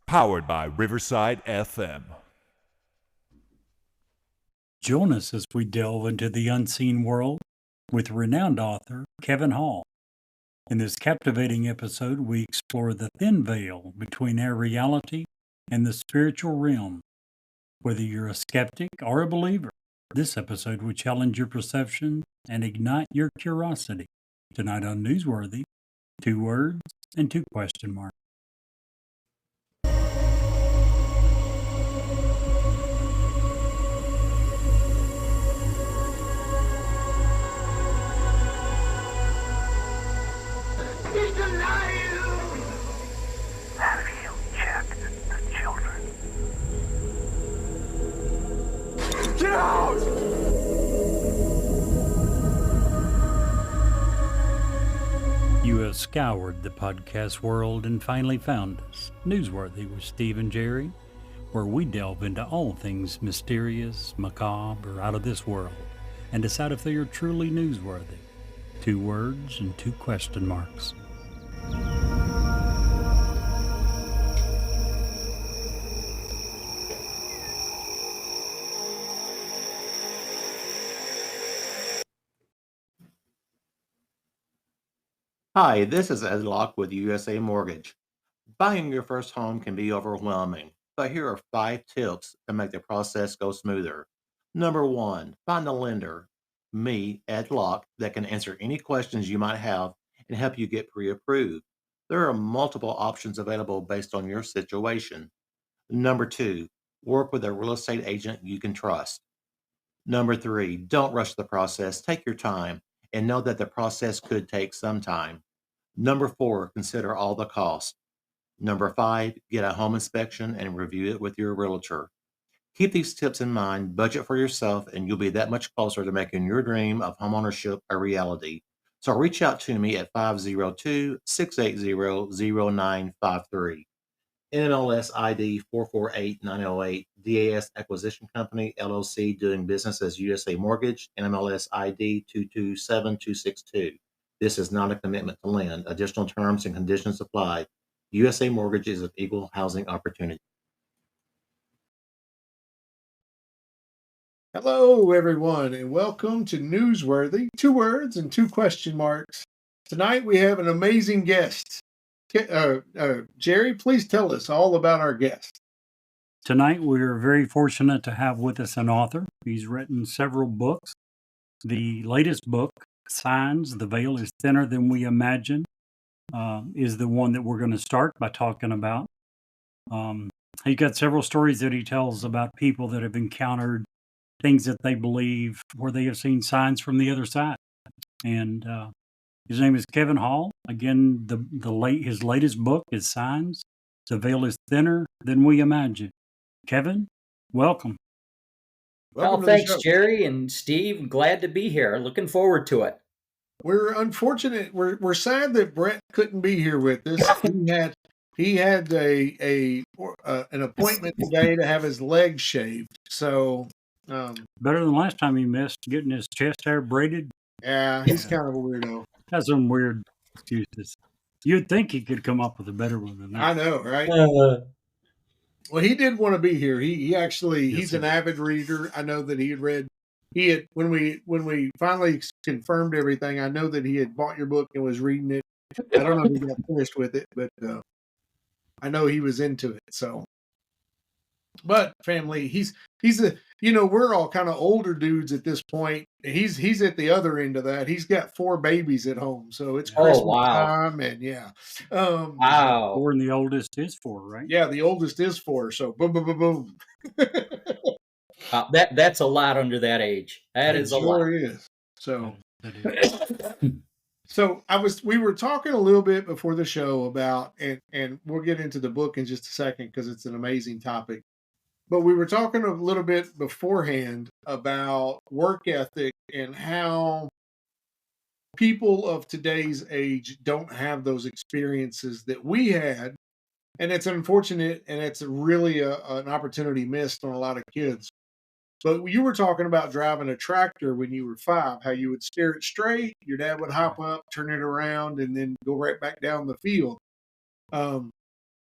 Powered by Riverside FM. Join us as we delve into the unseen world with renowned author Kevin Hall. In this captivating episode, we explore the thin veil between our reality and the spiritual realm. Whether you're a skeptic or a believer, this episode will challenge your perception and ignite your curiosity. Tonight on Newsworthy, 2 words and 2 question marks. He's alive! Have you checked the children? Get out! You have scoured the podcast world and finally found us, Newsworthy with Steve and Jerry, where we delve into all things mysterious, macabre, or out of this world, and decide if they are truly newsworthy. 2 words and 2 question marks. Hi, this is Ed Locke with USA Mortgage. Buying your first home can be overwhelming, but here are 5 tips to make the process go smoother. Number 1, find a lender, me, Ed Locke, that can answer any questions you might have and help you get pre-approved. There are multiple options available based on your situation. Number 2, work with a real estate agent you can trust. Number 3, don't rush the process. Take your time and know that the process could take some time. Number 4, consider all the costs. Number 5, get a home inspection and review it with your realtor. Keep these tips in mind, budget for yourself, and you'll be that much closer to making your dream of homeownership a reality. So reach out to me at 502-680-0953. NMLS ID 448908, DAS Acquisition Company, LLC, doing business as USA Mortgage, NMLS ID 227262. This is not a commitment to lend. Additional terms and conditions apply. USA Mortgage is an equal housing opportunity. Hello, everyone, and welcome to Newsworthy, 2 words and 2 question marks. Tonight we have an amazing guest. Jerry, please tell us all about our guest. Tonight, we're very fortunate to have with us an author. He's written several books. The latest book, Signs, The Veil is Thinner Than We Imagine, is the one that we're going to start by talking about. He's got several stories that he tells about people that have encountered things that they believe where they have seen signs from the other side. And his name is Kevin Hall. Again, his latest book is Signs, The Veil is Thinner Than We Imagine. Kevin, welcome. Welcome to thanks, the show. Jerry and Steve. Glad to be here. Looking forward to it. We're unfortunate. We're sad that Brett couldn't be here with us. He had an appointment today to have his legs shaved. So Better than last time he missed getting his chest hair braided. yeah, he's kind of a weirdo. Has some weird excuses. You'd think he could come up with a better one than that. I know, right? Well, he did want to be here. He's an avid reader. I know that he had read. When we finally confirmed everything, I know that he had bought your book and was reading it. I don't know if he got finished with it, but I know he was into it. So, but family, he's we're all kind of older dudes at this point. He's at the other end of that. He's got 4 babies at home, so it's Christmas time, and yeah. Wow. 4 and the oldest is 4, right? Yeah, the oldest is 4. So boom, boom, boom, boom. That's a lot under that age. That is a lot. Sure is. So, we were talking a little bit before the show about, and we'll get into the book in just a second because it's an amazing topic. But we were talking a little bit beforehand about work ethic and how people of today's age don't have those experiences that we had. And it's unfortunate, and it's really an opportunity missed on a lot of kids. But you were talking about driving a tractor when you were 5, how you would steer it straight, your dad would hop up, turn it around, and then go right back down the field.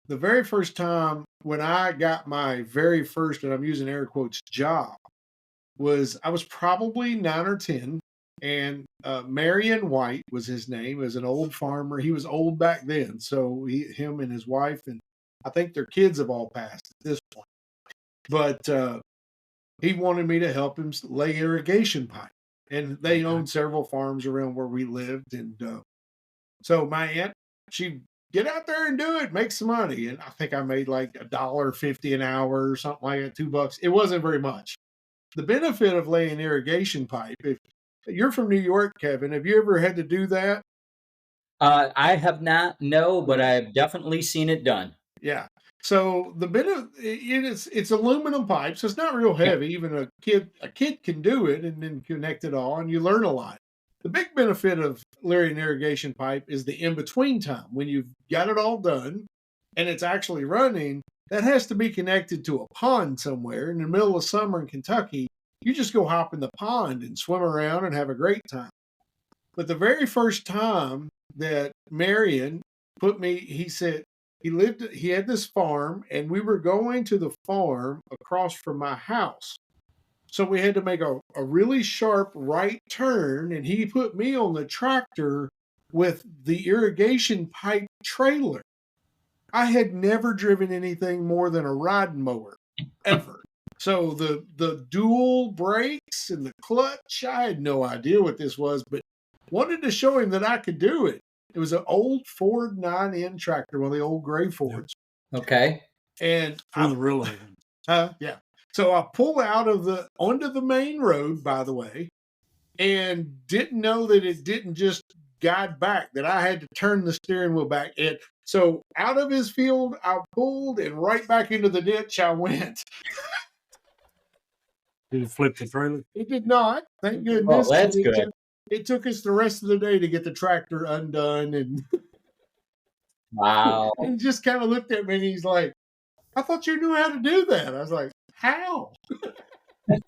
the very first time when I got my very first, and I'm using air quotes, job was I was probably 9 or 10, and Marion White was his name. He was an old farmer. He was old back then, so him and his wife, and I think their kids have all passed at this point. But he wanted me to help him lay irrigation pipe, and they owned several farms around where we lived, and so my aunt, she get out there and do it, make some money, and I think I made like $1.50 an hour or something like that, $2. It wasn't very much. The benefit of laying irrigation pipe, if you're from New York, Kevin, have you ever had to do that? I have not, no, but I've definitely seen it done. Yeah. So the benefit it's aluminum pipe, so it's not real heavy. Even a kid can do it and then connect it all, and you learn a lot. The big benefit of laying irrigation pipe is the in between time when you've got it all done and it's actually running. That has to be connected to a pond somewhere in the middle of summer in Kentucky. You just go hop in the pond and swim around and have a great time. But the very first time that Marion put me, he said he had this farm, and we were going to the farm across from my house. So we had to make a really sharp right turn, and he put me on the tractor with the irrigation pipe trailer. I had never driven anything more than a riding mower, ever. So the dual brakes and the clutch, I had no idea what this was, but wanted to show him that I could do it. It was an old Ford 9N tractor, one of the old gray Fords. Okay. And One of the real ones. yeah. So I pull out onto the main road, by the way, and didn't know that it didn't just guide back, that I had to turn the steering wheel back. And so out of his field, I pulled, and right back into the ditch I went. Did it flip the trailer? It did not. Thank goodness. Well, that's good. It took us the rest of the day to get the tractor undone, and Wow. he just kind of looked at me and he's like, I thought you knew how to do that. I was like, how? But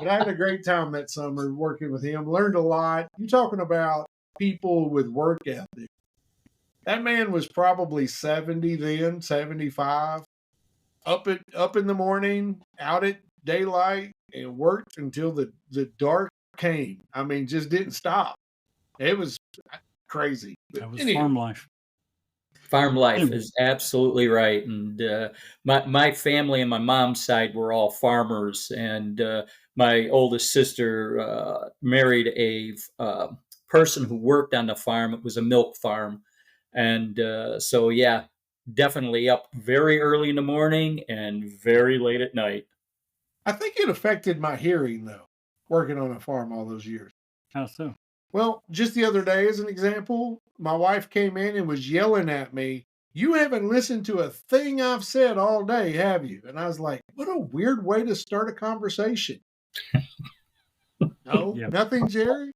I had a great time that summer working with him, learned a lot. You're talking about people with work ethic. That man was probably 70 then, 75, up in the morning, out at daylight, and worked until the dark came. I mean, just didn't stop. It was crazy. But That was anyway, farm life. Farm life is absolutely right. And my family and my mom's side were all farmers. And my oldest sister married a person who worked on the farm. It was a milk farm. And so, yeah, definitely up very early in the morning and very late at night. I think it affected my hearing, though, working on a farm all those years. How so? Well, just the other day, as an example, my wife came in and was yelling at me, "You haven't listened to a thing I've said all day, have you?" And I was like, what a weird way to start a conversation. No, Yep. nothing, Jerry?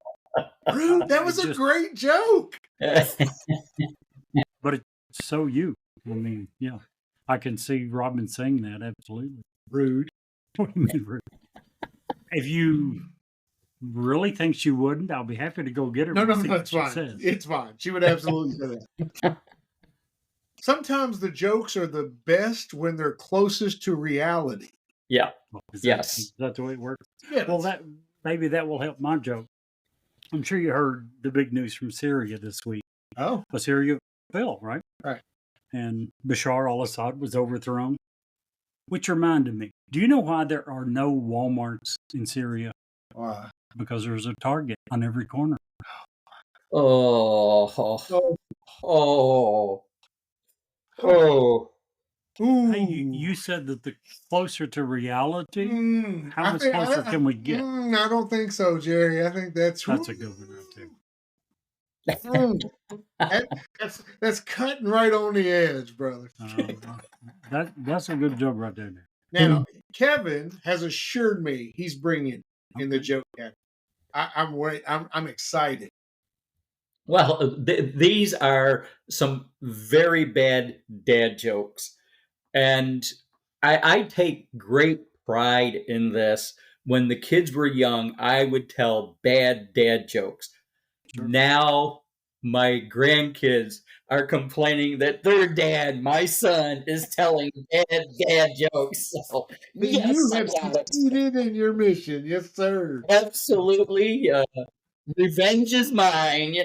Rude, that was a great joke. But it's so you. I mean, yeah. I can see Robin saying that, absolutely. Rude. What do you mean rude? If you really think she wouldn't, I'll be happy to go get her. No, and see what it's she fine. says. It's fine. She would absolutely say that. Sometimes the jokes are the best when they're closest to reality. Yeah. Yes. Is that the way it works? Yeah. Well, maybe that will help my joke. I'm sure you heard the big news from Syria this week. Oh, Well, Syria fell, right? Right. And Bashar al-Assad was overthrown. Which reminded me, do you know why there are no Walmarts in Syria? wow. Because there's a Target on every corner. Oh. Oh. Oh. Ooh. Hey, you said that the closer to reality, how I much think- closer can we get? I don't think so, Jerry. I think that's That's a good one right there. That's cutting right on the edge, brother. That's a good joke right there. Now, Kevin has assured me he's bringing in the joke category. I'm excited. Well, these are some very bad dad jokes. And I take great pride in this. When the kids were young, I would tell bad dad jokes. Sure. Now my grandkids are complaining that their dad, my son, is telling dad jokes. So, yes, You I have got it. succeeded in your mission. Yes, sir. Absolutely. Revenge is mine,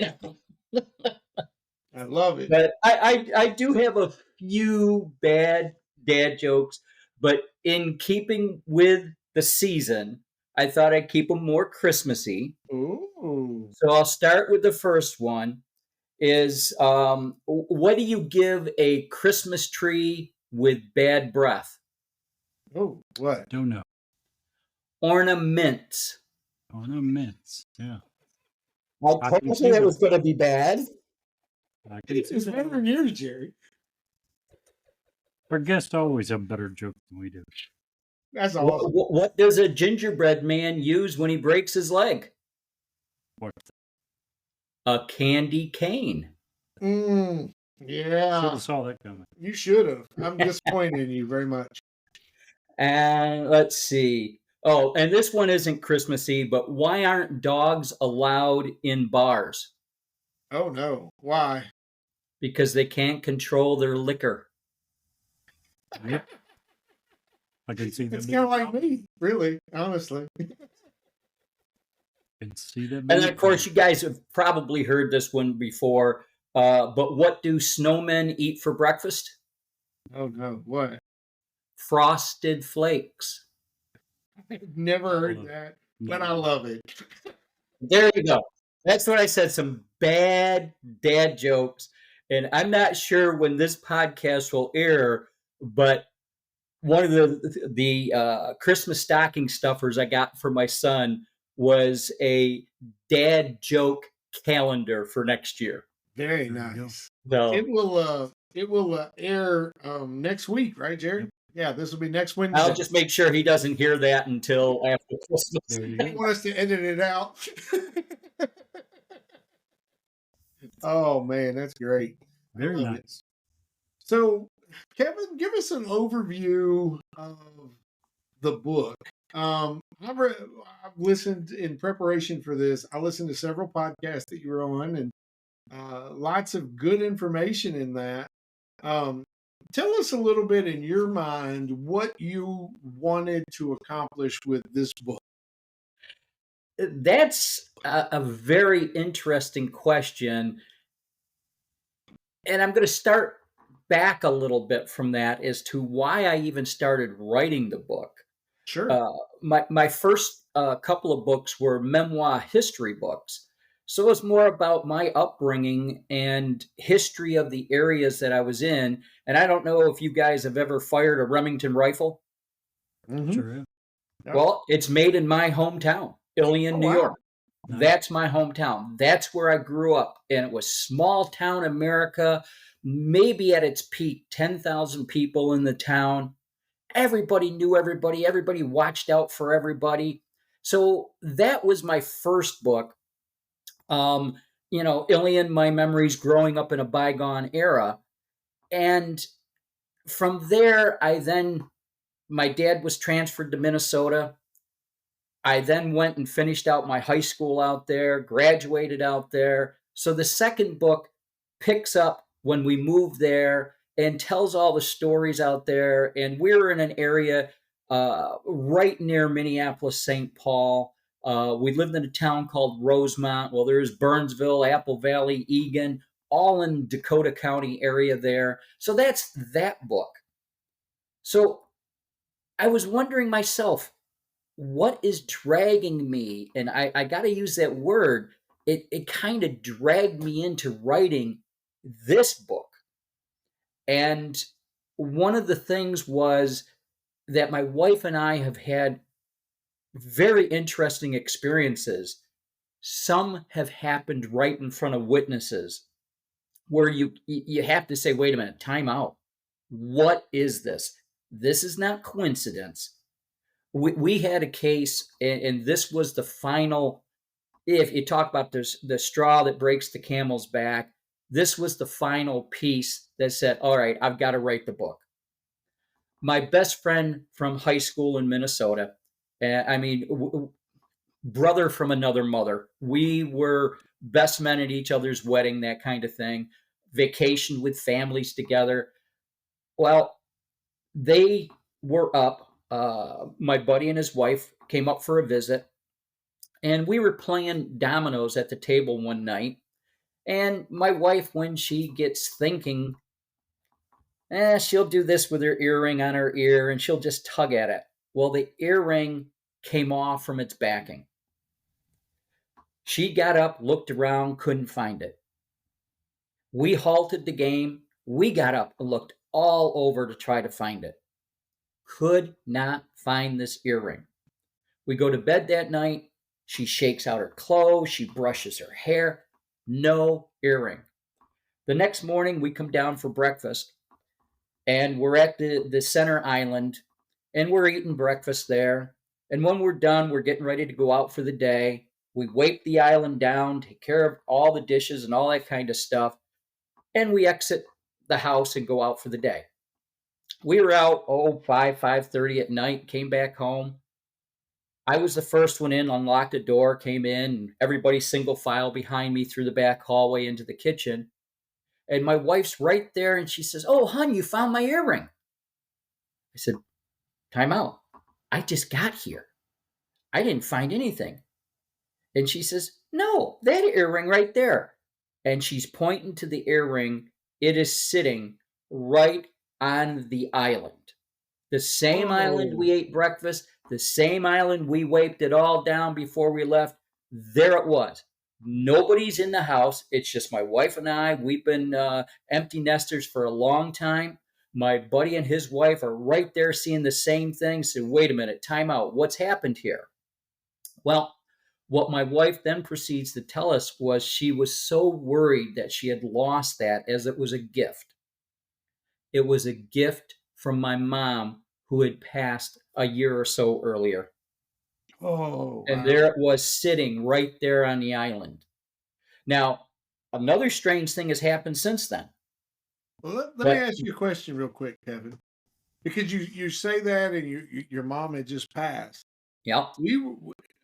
I love it. But I do have a few bad dad jokes, but in keeping with the season, I thought I'd keep them more Christmassy. Ooh. So I'll start with the first one. Is what do you give a Christmas tree with bad breath? Oh, what? Don't know. Ornaments. Ornaments. Yeah. I I can told see you it that. was going to be bad. I can see It's better that. than yours, Jerry. Our guests always have better jokes than we do. That's awesome. What does a gingerbread man use when he breaks his leg? What's A candy cane. Mm, Should yeah, have saw that coming. you should have. I'm disappointed in you very much. And let's see. Oh, and this one isn't Christmassy, but why aren't dogs allowed in bars? Oh no, why? Because they can't control their liquor. Yep. I can see that. It's kind of like me, really, honestly. Can see that. And then, of course, you guys have probably heard this one before. But what do snowmen eat for breakfast? Oh no, what? Frosted Flakes. I've never heard that, but I love it. There you go. That's what I said. Some bad dad jokes. And I'm not sure when this podcast will air, but one of the Christmas stocking stuffers I got for my son was a dad joke calendar for next year. Very There you go. nice. So It will air next week, right, Jerry? Yeah, this will be next Wednesday. I'll just make sure he doesn't hear that until after Christmas. There you You go. want us to edit it out? Oh man, that's great. I Very love it. nice. So, Kevin, give us an overview of the book. I've listened in preparation for this. I listened to several podcasts that you were on, and lots of good information in that. Tell us a little bit in your mind what you wanted to accomplish with this book. That's a very interesting question. And I'm going to start back a little bit from that as to why I even started writing the book. Sure. My first couple of books were memoir history books. So it was more about my upbringing and history of the areas that I was in. And I don't know if you guys have ever fired a Remington rifle. Mhm. Sure. Yeah. Well, it's made in my hometown, Ilion, Oh, New wow. York. Nice. That's my hometown. That's where I grew up. And it was small town America, maybe at its peak, 10,000 people in the town. Everybody knew everybody. Everybody watched out for everybody. So that was my first book. Ilion, my memories growing up in a bygone era. And from there, my dad was transferred to Minnesota. I then went and finished out my high school out there, graduated out there. So the second book picks up when we moved there and tells all the stories out there. And we're in an area right near Minneapolis, St. Paul. We lived in a town called Rosemont. Well, there's Burnsville, Apple Valley, Egan, all in Dakota County area there. So that's that book. So I was wondering myself, what is dragging me? And I got to use that word. It kind of dragged me into writing this book. And one of the things was that my wife and I have had very interesting experiences. Some have happened right in front of witnesses where you have to say, wait a minute, time out. What is this? This is not coincidence. We had a case, and this was the final. If you talk about the straw that breaks the camel's back, this was the final piece that said, all right, I've got to write the book. My best friend from high school in Minnesota, brother from another mother, we were best men at each other's wedding, that kind of thing, vacation with families together. Well, they were up. My buddy and his wife came up for a visit, and we were playing dominoes at the table one night. And my wife, when she gets thinking, she'll do this with her earring on her ear and she'll just tug at it. Well, the earring came off from its backing. She got up, looked around, couldn't find it. We halted the game. We got up and looked all over to try to find it. Could not find this earring. We go to bed that night. She shakes out her clothes. She brushes her hair. No earring. The next morning, we come down for breakfast, and we're at the center island, and we're eating breakfast there. And when we're done, we're getting ready to go out for the day. We wipe the island down, take care of all the dishes and all that kind of stuff, and we exit the house and go out for the day. We were out, 5:30 at night, came back home. I was the first one in, unlocked the door, came in, and everybody single file behind me through the back hallway into the kitchen. And my wife's right there, and she says, "Oh, hon, you found my earring." I said, "Time out. I just got here. I didn't find anything." And she says, "No, that earring right there." And she's pointing to the earring. It is sitting right on the island. The same island we ate breakfast, the same island we wiped it all down before we left. There it was. Nobody's in the house. It's just my wife and I. We've been empty nesters for a long time. My buddy and his wife are right there seeing the same thing. So wait a minute, time out. What's happened here? Well, what my wife then proceeds to tell us was she was so worried that she had lost that, as it was a gift. It was a gift from my mom, who had passed a year or so earlier. Oh, And there it was, sitting right there on the island. Now, another strange thing has happened since then. Well, let me ask you a question real quick, Kevin, because you say that and your mom had just passed. Yeah.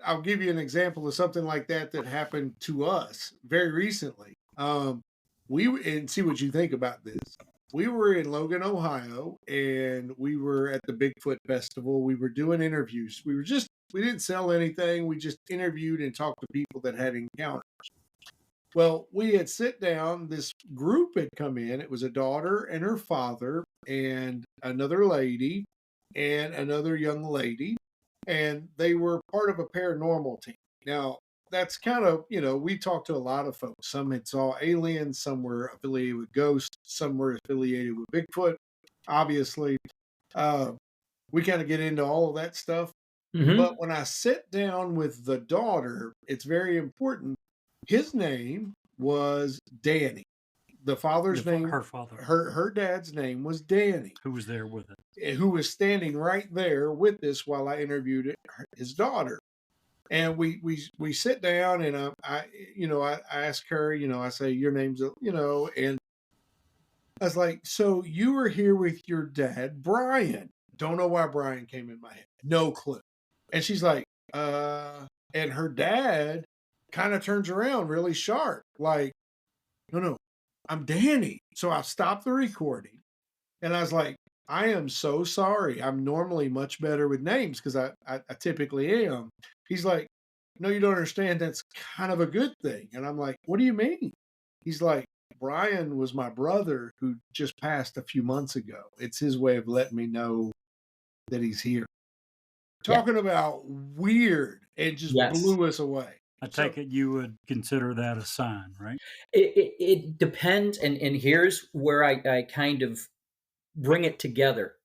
I'll give you an example of something like that happened to us very recently. And see what you think about this. We were in Logan, Ohio, and we were at the Bigfoot Festival. We were doing interviews. We didn't sell anything. We just interviewed and talked to people that had encounters. Well, we had sit down. This group had come in. It was a daughter and her father and another lady and another young lady. And they were part of a paranormal team. Now, that's kind of, we talked to a lot of folks. Some had saw aliens, some were affiliated with ghosts, some were affiliated with Bigfoot, obviously. We kind of get into all of that stuff. Mm-hmm. But when I sit down with the daughter, it's very important. His name was Danny. The father's name, her father, her dad's name was Danny. who was there with it, Who was standing right there with us while I interviewed his daughter. And we sit down, and I ask her, I say, your name's, and I was like, so you were here with your dad, Brian. Don't know why Brian came in my head. No clue. And she's like, and her dad kind of turns around really sharp, like, no, I'm Danny. So I stopped the recording, and I was like, I am so sorry. I'm normally much better with names because I typically am. He's like, no, you don't understand. That's kind of a good thing. And I'm like, what do you mean? He's like, Brian was my brother who just passed a few months ago. It's his way of letting me know that he's here. Talking about weird, it just blew us away. I take it you would consider that a sign, right? It depends. And here's where I kind of bring it together.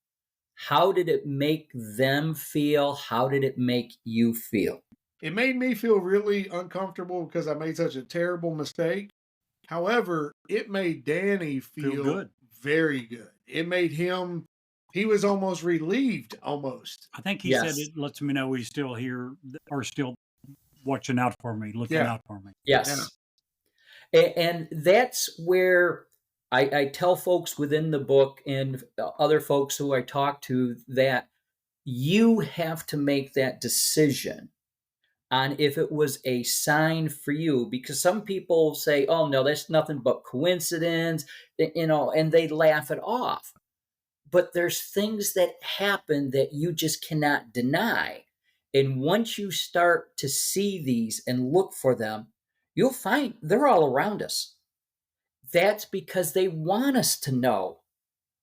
How did it make them feel? How did it make you feel? It made me feel really uncomfortable because I made such a terrible mistake. However, it made Danny feel good. Very good. It made him, he was almost relieved, almost. I think he said it lets me know he's still here or still watching out for me, looking out for me. Yes. Yeah. And that's where I tell folks within the book and other folks who I talk to that you have to make that decision on if it was a sign for you, because some people say, oh no, that's nothing but coincidence, and they laugh it off. But there's things that happen that you just cannot deny. And once you start to see these and look for them, you'll find they're all around us. That's because they want us to know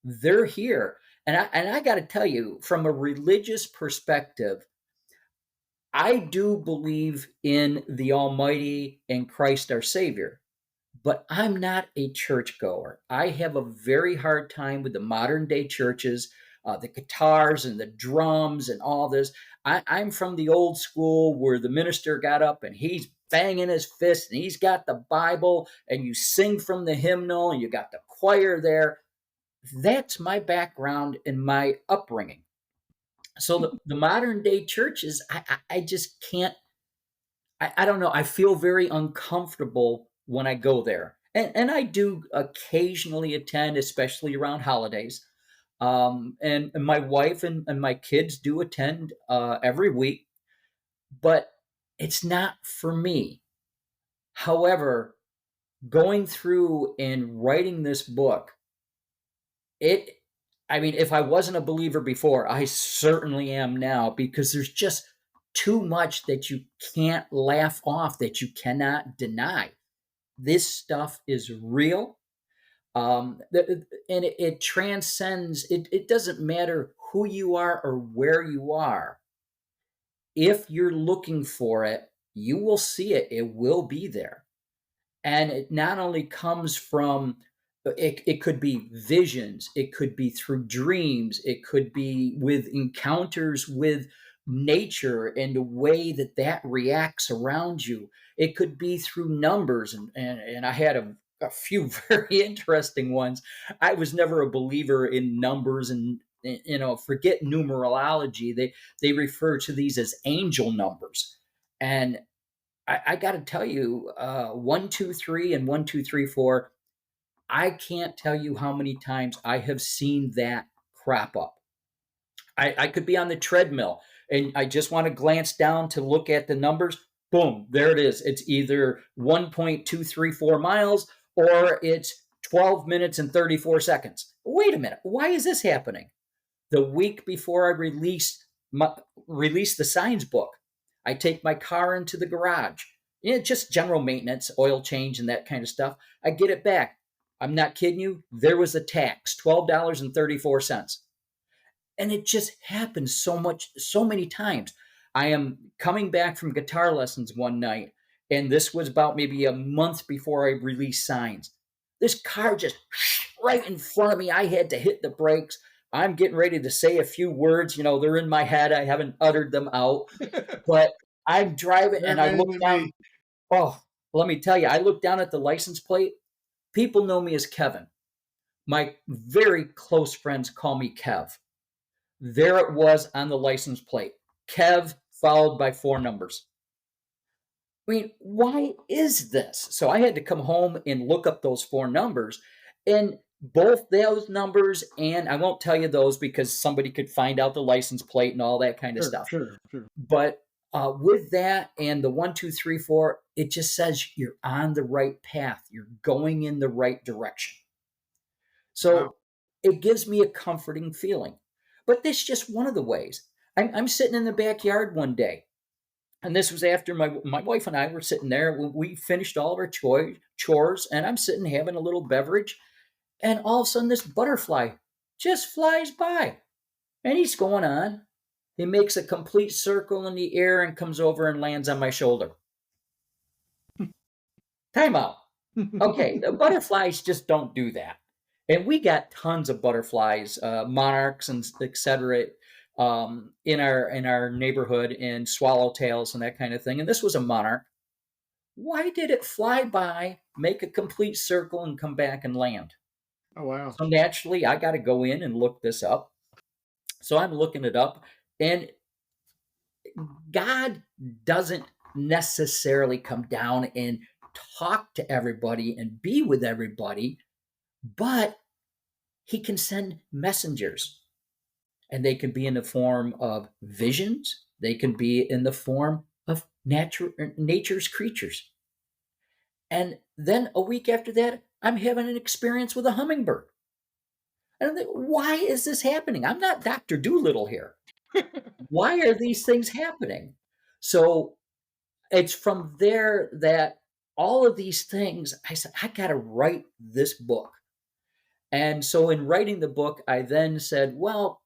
they're here. And I got to tell you, from a religious perspective, I do believe in the Almighty and Christ our Savior, but I'm not a churchgoer. I have a very hard time with the modern day churches, the guitars and the drums and all this. I'm from the old school where the minister got up and he's banging his fist and he's got the Bible and you sing from the hymnal and you got the choir there. That's my background and my upbringing. So the modern day churches, I just can't. I don't know. I feel very uncomfortable when I go there, and I do occasionally attend, especially around holidays. And my wife and my kids do attend every week, but it's not for me. However, going through and writing this book, it I mean, if I wasn't a believer before, I certainly am now, because there's just too much that you can't laugh off, that you cannot deny. This stuff is real. And it transcends, it doesn't matter who you are or where you are. If you're looking for it, you will see it. It will be there. And it not only comes from, it could be visions, it could be through dreams, it could be with encounters with nature and the way that that reacts around you. It could be through numbers, and I had a few very interesting ones. I was never a believer in numbers, and forget numerology. They refer to these as angel numbers. And I got to tell you, 1, 2, 3 and 1, 2, 3, 4. I can't tell you how many times I have seen that crop up. I could be on the treadmill and I just want to glance down to look at the numbers. Boom, there it is. It's either 1.234 miles or it's 12 minutes and 34 seconds. Wait a minute. Why is this happening? The week before I release the signs book, I take my car into the garage. Just general maintenance, oil change, and that kind of stuff. I get it back. I'm not kidding you. There was a tax, $12.34. And it just happens so many times. I am coming back from guitar lessons one night, and this was about maybe a month before I released signs. This car just right in front of me. I had to hit the brakes. I'm getting ready to say a few words. They're in my head. I haven't uttered them out, but I'm driving and I look down. Oh, let me tell you, I look down at the license plate. People know me as Kevin. My very close friends call me Kev. There it was on the license plate. Kev followed by 4 numbers. I mean, why is this? So I had to come home and look up those 4 numbers, and both those numbers, and I won't tell you those because somebody could find out the license plate and all that kind of stuff. Sure. But with that and the 1, 2, 3, 4, it just says you're on the right path. You're going in the right direction. So It gives me a comforting feeling. But this is just one of the ways. I'm sitting in the backyard one day, and this was after my wife and I were sitting there. We finished all of our chores, and I'm sitting having a little beverage, and all of a sudden this butterfly just flies by, and he's going on. He makes a complete circle in the air and comes over and lands on my shoulder. Time out. Okay, the butterflies just don't do that. And we got tons of butterflies, monarchs and etc. In our neighborhood, and swallowtails and that kind of thing. And this was a monarch. Why did it fly by, make a complete circle, and come back and land? Oh, wow. So naturally, I got to go in and look this up. So I'm looking it up, and God doesn't necessarily come down and talk to everybody and be with everybody, but he can send messengers, and they can be in the form of visions. They can be in the form of nature's creatures. And then a week after that, I'm having an experience with a hummingbird. And I'm like, why is this happening? I'm not Dr. Doolittle here. Why are these things happening? So it's from there that all of these things, I said, I got to write this book. And so in writing the book, I then said, well,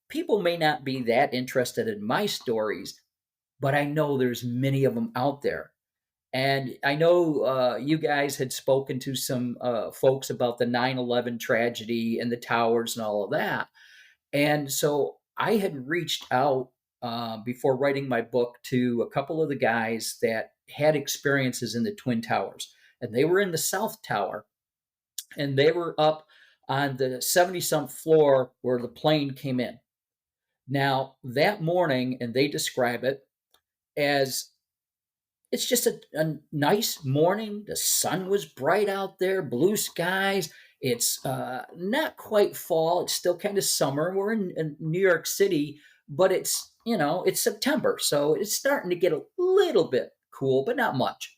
people may not be that interested in my stories, but I know there's many of them out there. And I know you guys had spoken to some folks about the 9/11 tragedy and the towers and all of that. And so I had reached out before writing my book to a couple of the guys that had experiences in the Twin Towers. And they were in the South Tower, and they were up on the 70-something floor where the plane came in. Now, that morning, and they describe it as it's just a nice morning. The sun was bright out there, blue skies. It's not quite fall. It's still kind of summer. We're in New York City, but it's September. So it's starting to get a little bit cool, but not much.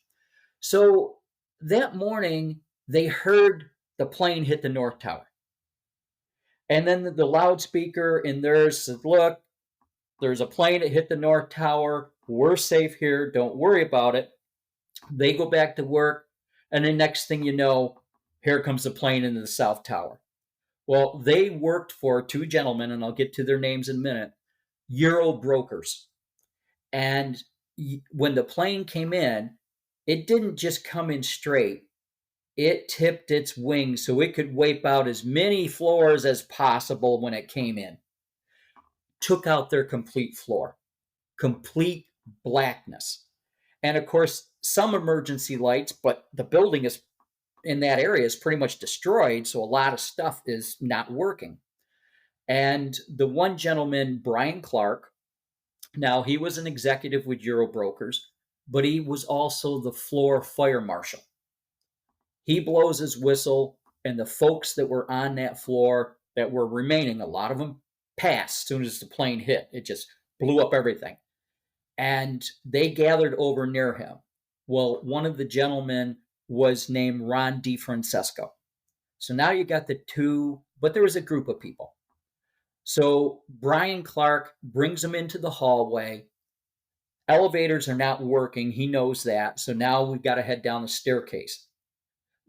So that morning, they heard the plane hit the North Tower. And then the loudspeaker in theirs said, look, there's a plane that hit the North Tower. We're safe here. Don't worry about it. They go back to work. And the next thing you know, here comes the plane into the South Tower. Well, they worked for two gentlemen, and I'll get to their names in a minute, Euro brokers. And when the plane came in, it didn't just come in straight. It tipped its wings so it could wipe out as many floors as possible when it came in. Took out their complete floor. Complete blackness. And of course, some emergency lights, but the building is in that area is pretty much destroyed, so a lot of stuff is not working. And the one gentleman, Brian Clark, now he was an executive with Euro Brokers, but he was also the floor fire marshal. He blows his whistle, and the folks that were on that floor that were remaining, a lot of them passed as soon as the plane hit. It just blew up everything. And they gathered over near him. Well, one of the gentlemen was named Ron DeFrancesco. So now you got the two, but there was a group of people. So Brian Clark brings them into the hallway. Elevators are not working. He knows that. So now we've got to head down the staircase.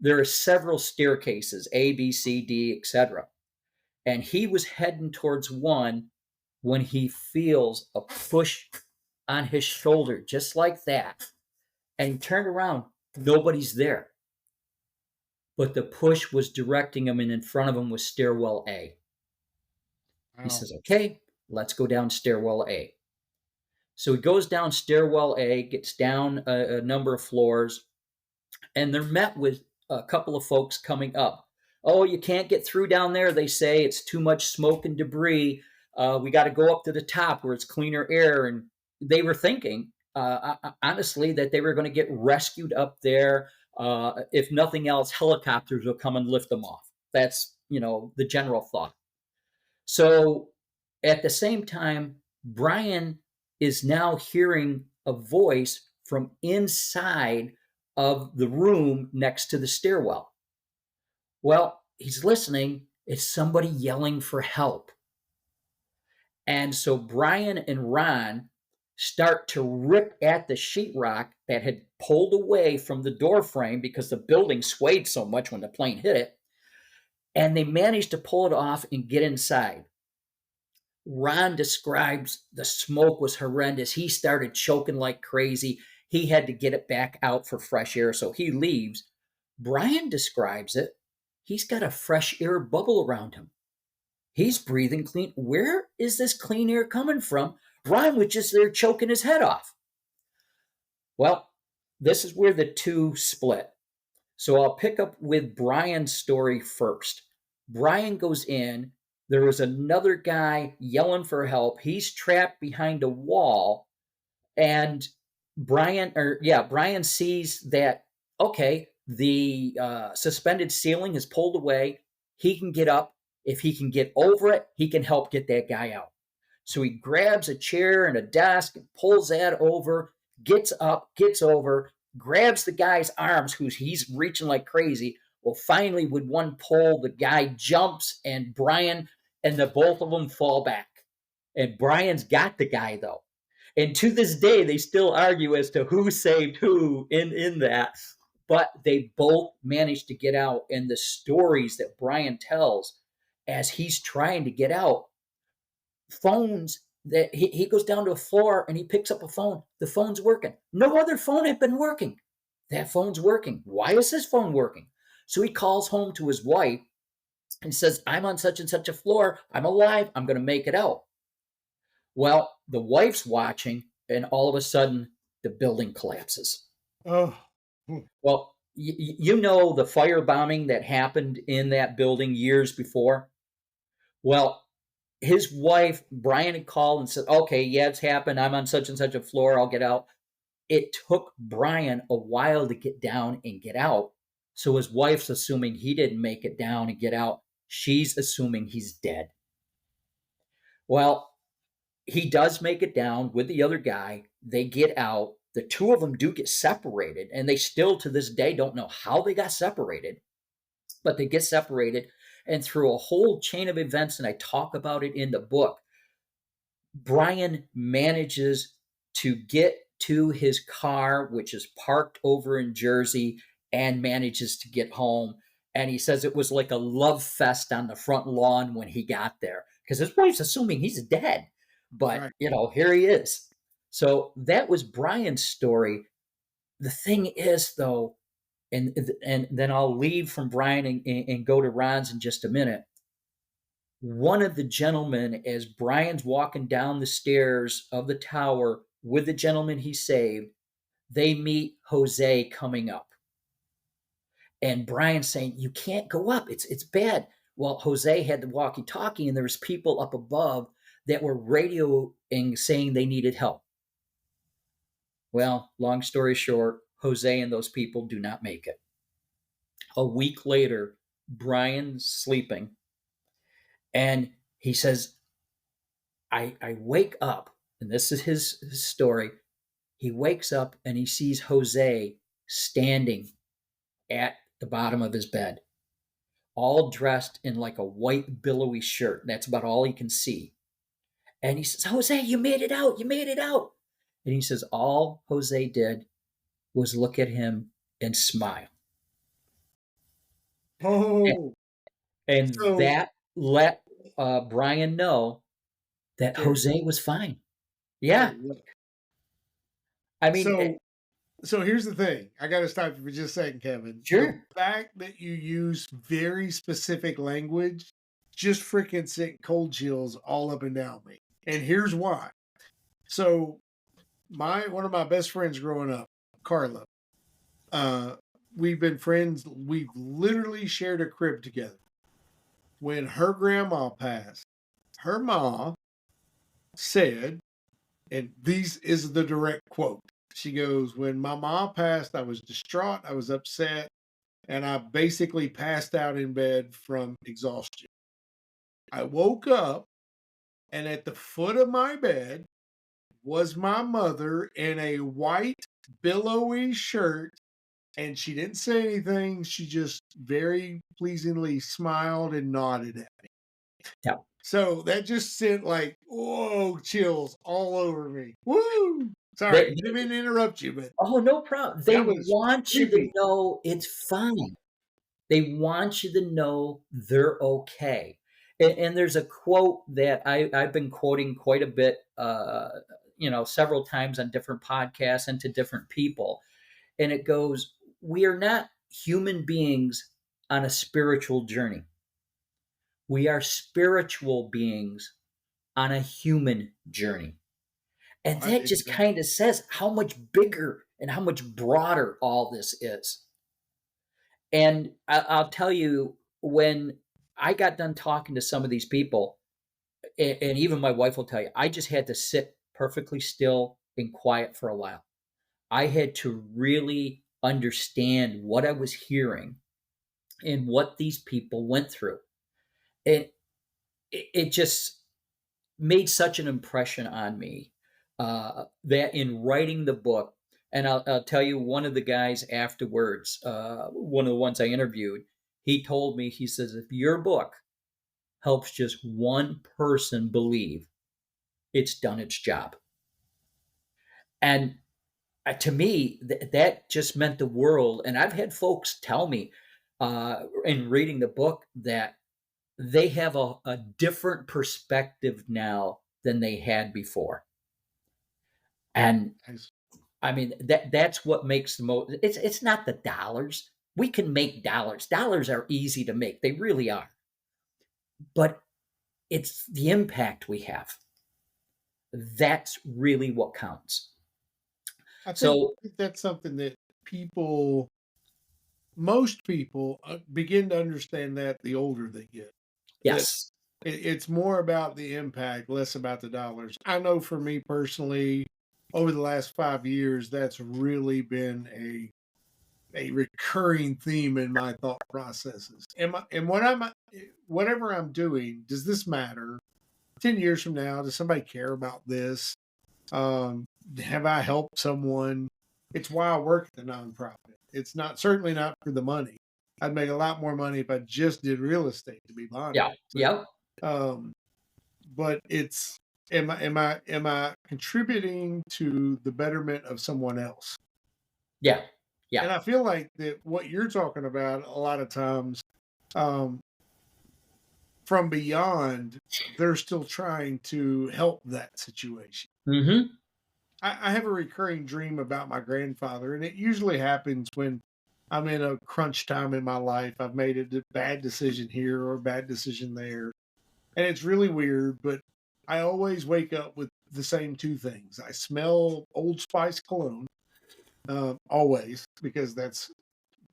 There are several staircases, A, B, C, D, etc. And he was heading towards one when he feels a push on his shoulder, just like that. And he turned around. Nobody's there. But the push was directing him, and in front of him was stairwell A. Wow. He says, okay, let's go down stairwell A. So he goes down stairwell A, gets down a number of floors, and they're met with a couple of folks coming up. Oh, you can't get through down there, they say. It's too much smoke and debris. We got to go up to the top where it's cleaner air. And they were thinking, honestly, that they were going to get rescued up there. If nothing else, helicopters will come and lift them off. That's, the general thought. So at the same time, Brian is now hearing a voice from inside of the room next to the stairwell. Well, he's listening. It's somebody yelling for help. And so Brian and Ron start to rip at the sheetrock that had pulled away from the door frame because the building swayed so much when the plane hit it. And they managed to pull it off and get inside. Ron describes the smoke was horrendous. He started choking like crazy. He had to get it back out for fresh air, so he leaves. Brian describes it. He's got a fresh air bubble around him. He's breathing clean. Where is this clean air coming from? Ron was just there choking his head off. Well, this is where the two split. So I'll pick up with Brian's story first. Brian goes in. There was another guy yelling for help. He's trapped behind a wall. And Brian sees that, okay, the suspended ceiling is pulled away. He can get up. If he can get over it, he can help get that guy out. So he grabs a chair and a desk and pulls that over, gets up, gets over, grabs the guy's arms, he's reaching like crazy. Well, finally, with one pull, the guy jumps, and Brian and the both of them fall back. And Brian's got the guy though. And to this day, they still argue as to who saved who in that. But they both managed to get out. And the stories that Brian tells as he's trying to get out, phones that he goes down to a floor and he picks up a phone. The phone's working. No other phone had been working. That phone's working. Why is this phone working? So he calls home to his wife and says, I'm on such and such a floor. I'm alive. I'm going to make it out. Well, the wife's watching, and all of a sudden, the building collapses. Oh. Well, you know the firebombing that happened in that building years before? Well, his wife, Brian, had called and said, okay, yeah, it's happened. I'm on such and such a floor. I'll get out. It took Brian a while to get down and get out. So his wife's assuming he didn't make it down and get out. She's assuming he's dead. Well, he does make it down with the other guy. They get out. The two of them do get separated, and they still to this day don't know how they got separated, but they get separated. And through a whole chain of events, and I talk about it in the book, Brian manages to get to his car, which is parked over in Jersey, and manages to get home. And he says it was like a love fest on the front lawn when he got there, because his wife's assuming he's dead. But, Right. here he is. So that was Brian's story. The thing is, though, and then I'll leave from Brian and go to Ron's in just a minute. One of the gentlemen, as Brian's walking down the stairs of the tower with the gentleman he saved, they meet Jose coming up. And Brian's saying, you can't go up. It's bad. Well, Jose had the walkie-talkie, and there was people up above that were radioing saying they needed help. Well, long story short, Jose and those people do not make it. A week later, Brian's sleeping, and he says, I wake up, and this is his story. He wakes up and he sees Jose standing at the bottom of his bed, all dressed in like a white billowy shirt. That's about all he can see. And he says, Jose, you made it out. You made it out. And he says, all Jose did was look at him and smile. Oh. And So- that let Brian know that Yeah. Jose was fine. Yeah. I mean, So here's the thing. I got to stop you for just a second, Kevin. Sure. The fact that you use very specific language just freaking sent cold chills all up and down me. And here's why. So one of my best friends growing up, Carla, we've been friends. We've literally shared a crib together. When her grandma passed, her mom said, and this is the direct quote. She goes, when my mom passed, I was distraught, I was upset, and I basically passed out in bed from exhaustion. I woke up, and at the foot of my bed was my mother in a white, billowy shirt, and she didn't say anything. She just very pleasingly smiled and nodded at me. Yeah. So that just sent like, whoa, chills all over me. Woo! Sorry, didn't mean to interrupt you, but oh, no problem. They that was want you to creepy. know it's fine. They want you to know they're okay. And there's a quote that I've been quoting quite a bit, several times on different podcasts and to different people. And it goes, we are not human beings on a spiritual journey. We are spiritual beings on a human journey. And that just kind of says how much bigger and how much broader all this is. And I'll tell you, when I got done talking to some of these people, and even my wife will tell you, I just had to sit perfectly still and quiet for a while. I had to really understand what I was hearing and what these people went through. And it just made such an impression on me. that in writing the book, and I'll tell you, one of the guys afterwards, one of the ones I interviewed, he told me, he says, if your book helps just one person believe, it's done its job. And to me, that just meant the world. And I've had folks tell me in reading the book that they have a different perspective now than they had before. And Nice. I mean, that's what makes the most. It's not the dollars. We can make dollars. Dollars are easy to make. They really are. But it's the impact we have. That's really what counts. I think So that's something that most people begin to understand that the older they get. yes, It's more about the impact, less about the dollars. I know for me personally, over the last 5 years, that's really been a recurring theme in my thought processes. And whatever I'm doing, does this matter? 10 years from now, does somebody care about this? Have I helped someone? It's why I work at the nonprofit. It's not certainly not for the money. I'd make a lot more money if I just did real estate, to be honest. yeah, yep, But it's am I contributing to the betterment of someone else? yeah, yeah, And I feel like that what you're talking about a lot of times, um, from beyond, they're still trying to help that situation. mm-hmm, I have a recurring dream about my grandfather, and it usually happens when I'm in a crunch time in my life. I've made a bad decision here or a bad decision there. And it's really weird, but I always wake up with the same two things. I smell Old Spice cologne, always, because that's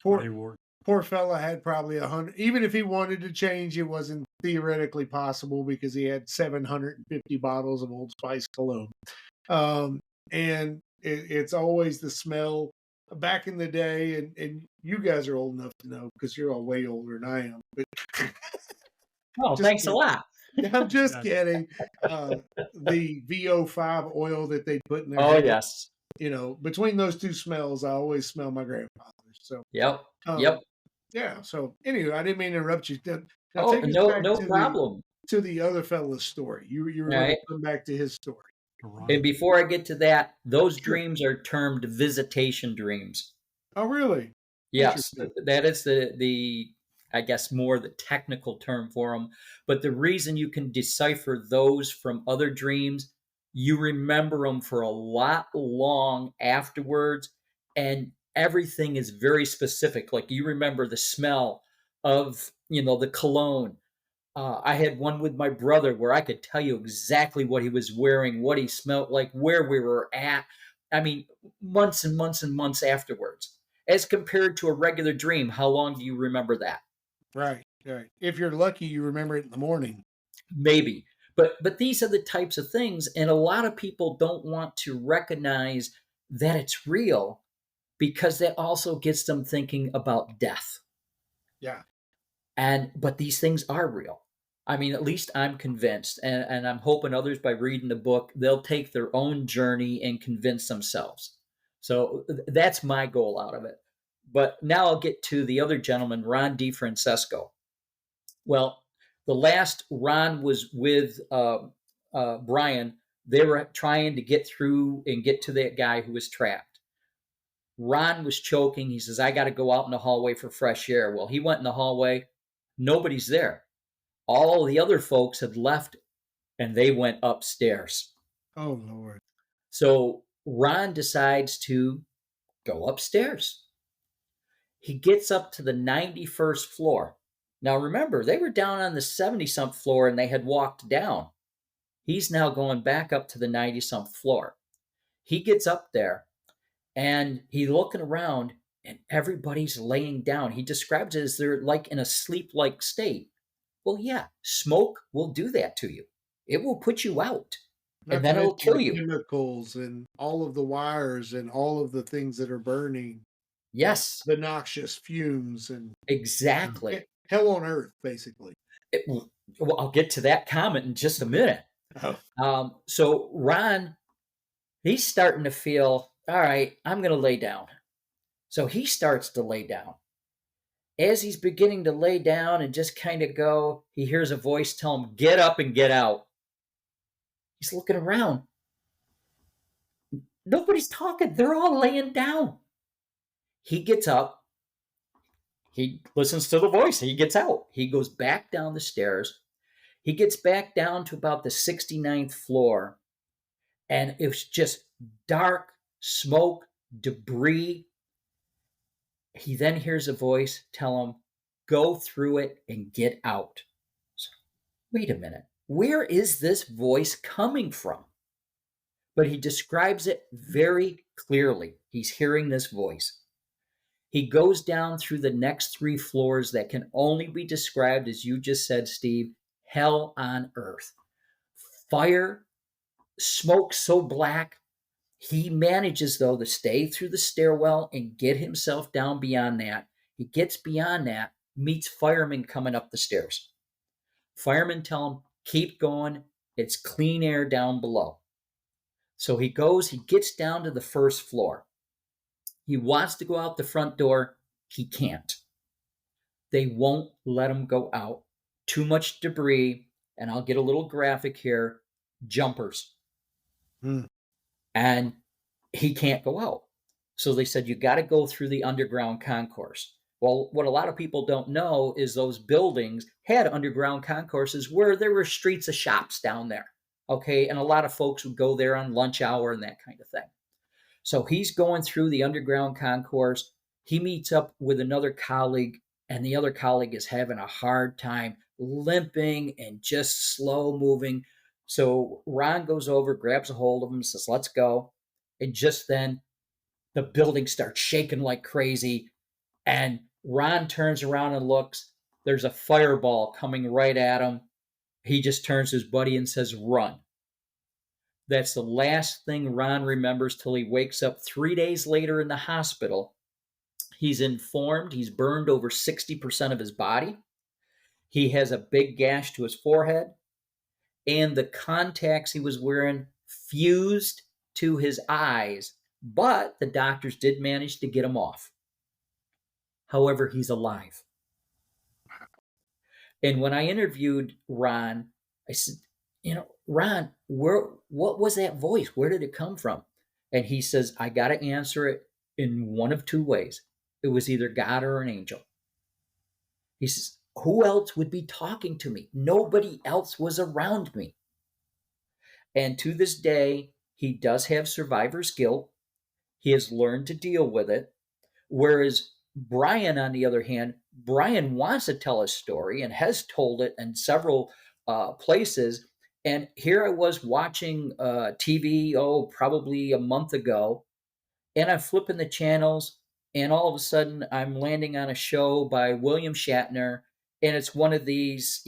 poor. They were. Poor fella had probably 100. Even if he wanted to change, it wasn't theoretically possible because he had 750 bottles of Old Spice cologne. And it's always the smell. Back in the day, and you guys are old enough to know because you're all way older than I am. But oh, just thanks a kidding. lot. I'm just Yeah. kidding. The VO5 oil that they put in their Oh hair, yes, between those two smells, I always smell my grandfather. So, yep, um, yep. yeah. So anyway, I didn't mean to interrupt you. Now Oh, take us no, back no to problem. the other fella's story. You were All going to right. come back to his story. And before I get to that, those Sure. dreams are termed visitation dreams. Oh, really? Yes, Interesting. that is the I guess more the technical term for them. But the reason you can decipher those from other dreams, you remember them for a lot long afterwards, and everything is very specific. Like you remember the smell of the cologne. I had one with my brother where I could tell you exactly what he was wearing, what he smelled like, where we were at. I mean, months and months and months afterwards. As compared to a regular dream, how long do you remember that? Right. Right. If you're lucky, you remember it in the morning. Maybe. But these are the types of things, and a lot of people don't want to recognize that it's real because that also gets them thinking about death. Yeah. But these things are real. I mean, at least I'm convinced, and I'm hoping others by reading the book, they'll take their own journey and convince themselves. So that's my goal out of it. But now I'll get to the other gentleman, Ron DeFrancesco. Well, the last Ron was with Brian, they were trying to get through and get to that guy who was trapped. Ron was choking. He says, I got to go out in the hallway for fresh air. Well, he went in the hallway. Nobody's there. All the other folks had left and they went upstairs. Oh, Lord. So Ron decides to go upstairs. He gets up to the 91st floor. Now remember, they were down on the 70-something floor and they had walked down. He's now going back up to the 90-something floor. He gets up there and he's looking around and everybody's laying down. He describes it as they're like in a sleep-like state. Well, yeah, smoke will do that to you. It will put you out, Not and to then it'll mention kill the you. chemicals and all of the wires and all of the things that are burning. Yes, The noxious fumes and exactly. hell on earth, basically. Well, I'll get to that comment in just a minute. Oh. So Ron He's starting to feel, all right, I'm going to lay down. So he starts to lay down. As he's beginning to lay down and just kind of go, he hears a voice tell him, get up and get out. He's looking around. Nobody's talking. They're all laying down. He gets up. He listens to the voice. He gets out. He goes back down the stairs. He gets back down to about the 69th floor. And it was just dark, smoke, debris. He then hears a voice tell him, go through it and get out. So, wait a minute. Where is this voice coming from? But he describes it very clearly. He's hearing this voice. He goes down through the next 3 floors that can only be described, as you just said, Steve, hell on earth. Fire, smoke so black. He manages, though, to stay through the stairwell and get himself down beyond that. He gets beyond that, meets firemen coming up the stairs. Firemen tell him, keep going. It's clean air down below. So he goes, he gets down to the 1st floor. He wants to go out the front door. He can't. They won't let him go out. Too much debris, and I'll get a little graphic here, jumpers. And he can't go out. So they said, you got to go through the underground concourse. Well, what a lot of people don't know is those buildings had underground concourses where there were streets of shops down there. Okay, and a lot of folks would go there on lunch hour and that kind of thing. So he's going through the underground concourse. He meets up with another colleague, and the other colleague is having a hard time, limping and just slow moving. So Ron goes over, grabs a hold of him, says, let's go. And just then, the building starts shaking like crazy. And Ron turns around and looks. There's a fireball coming right at him. He just turns to his buddy and says, run. That's the last thing Ron remembers till he wakes up 3 days later in the hospital. He's informed he's burned over 60% of his body. He has a big gash to his forehead. And the contacts he was wearing fused to his eyes, but the doctors did manage to get him off. However, he's alive. And when I interviewed Ron, I said, Ron, what was that voice? Where did it come from? And he says, I got to answer it in one of 2 ways. It was either God or an angel. He says, who else would be talking to me? Nobody else was around me. And to this day, he does have survivor's guilt. He has learned to deal with it. Whereas Brian, on the other hand, Brian wants to tell his story and has told it in several places. And here I was watching TV, probably a month ago, and I'm flipping the channels, and all of a sudden I'm landing on a show by William Shatner, and it's one of these,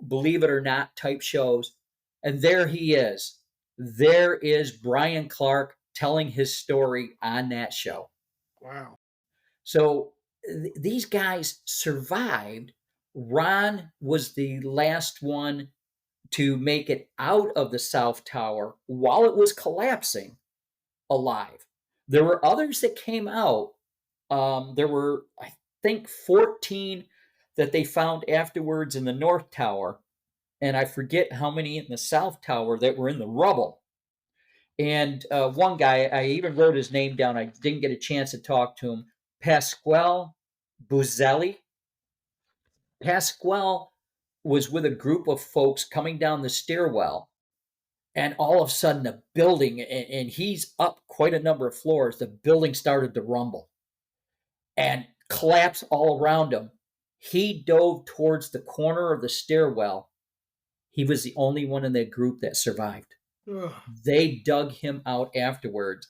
believe it or not type shows. And there he is. There is Brian Clark telling his story on that show. Wow. So these guys survived. Ron was the last one to make it out of the South Tower while it was collapsing alive. There were others that came out. There were, I think, 14 that they found afterwards in the North Tower. And I forget how many in the South Tower that were in the rubble. And one guy, I even wrote his name down. I didn't get a chance to talk to him. Pasquale Buzzelli. Pasquale was with a group of folks coming down the stairwell, and all of a sudden the building, and he's up quite a number of floors, the building started to rumble and collapse all around him. He dove towards the corner of the stairwell. He was the only one in that group that survived. Ugh. They dug him out afterwards.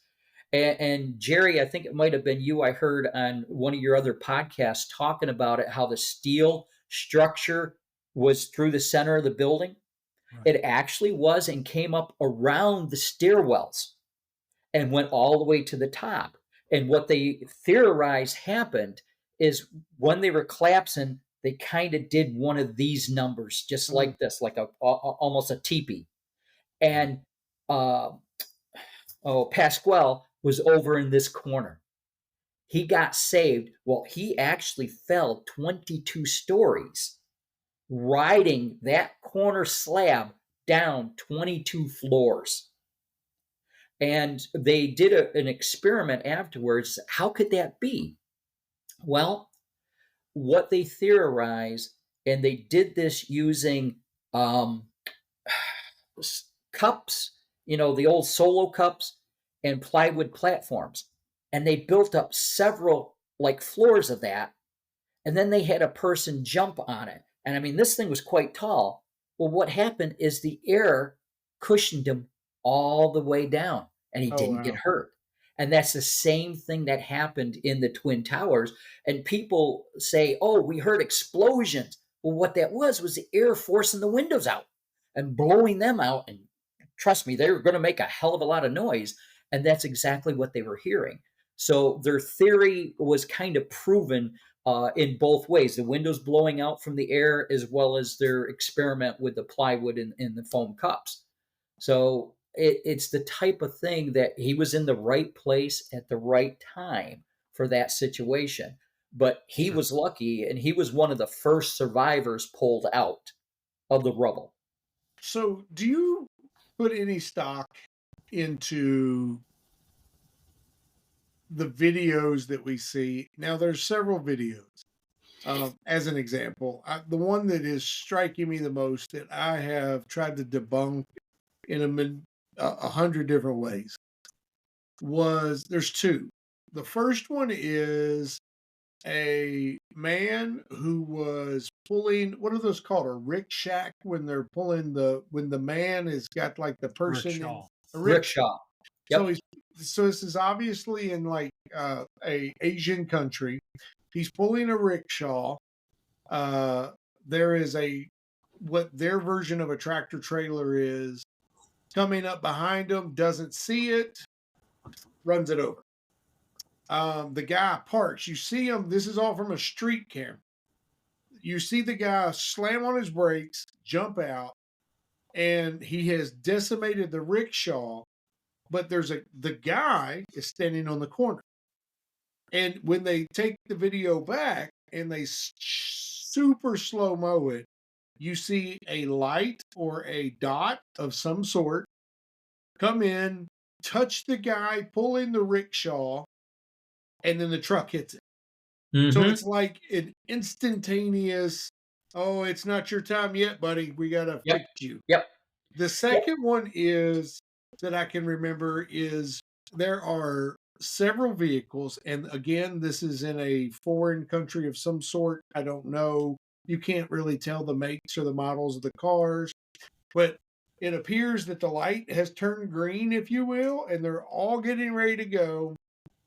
And Jerry, I think it might have been you, I heard on one of your other podcasts talking about it, how the steel structure was through the center of the building. Right. It actually was, and came up around the stairwells and went all the way to the top. And what they theorized happened is when they were collapsing, they kind of did one of these numbers, just like this, like almost a teepee. And Pasquale was over in this corner. He got saved. Well, he actually fell 22 stories riding that corner slab down 22 floors. And they did an experiment afterwards. How could that be? Well, what they theorized, and they did this using cups, the old solo cups and plywood platforms. And they built up several like floors of that. And then they had a person jump on it. And I mean, this thing was quite tall. Well, what happened is the air cushioned him all the way down and he didn't get hurt. And that's the same thing that happened in the Twin Towers. And people say, oh, we heard explosions. Well, what that was the air forcing the windows out and blowing them out. And trust me, they were going to make a hell of a lot of noise. And that's exactly what they were hearing. So their theory was kind of proven in both ways, the windows blowing out from the air as well as their experiment with the plywood in the foam cups. So it's the type of thing that he was in the right place at the right time for that situation. But he was lucky, and he was one of the first survivors pulled out of the rubble. So do you put any stock into the videos that we see? Now, there's several videos. As an example, the one that is striking me the most that I have tried to debunk in 100 different ways there's two. The first one is a man who was pulling, what are those called? A rickshaw, when they're pulling when the man has got like the person rickshaw. Yep. So this is obviously in like a Asian country. He's pulling a rickshaw. There is what their version of a tractor trailer is coming up behind him, doesn't see it, runs it over. The guy parks. You see him. This is all from a street camera. You see the guy slam on his brakes, jump out, and he has decimated the rickshaw. But the guy is standing on the corner. And when they take the video back and they super slow-mo it, you see a light or a dot of some sort come in, touch the guy pulling the rickshaw, and then the truck hits it. Mm-hmm. So it's like an instantaneous, oh, it's not your time yet, buddy. We got to fix you. Yep. The second one is that I can remember is there are several vehicles. And again, this is in a foreign country of some sort. I don't know. You can't really tell the makes or the models of the cars, but it appears that the light has turned green, if you will, and they're all getting ready to go.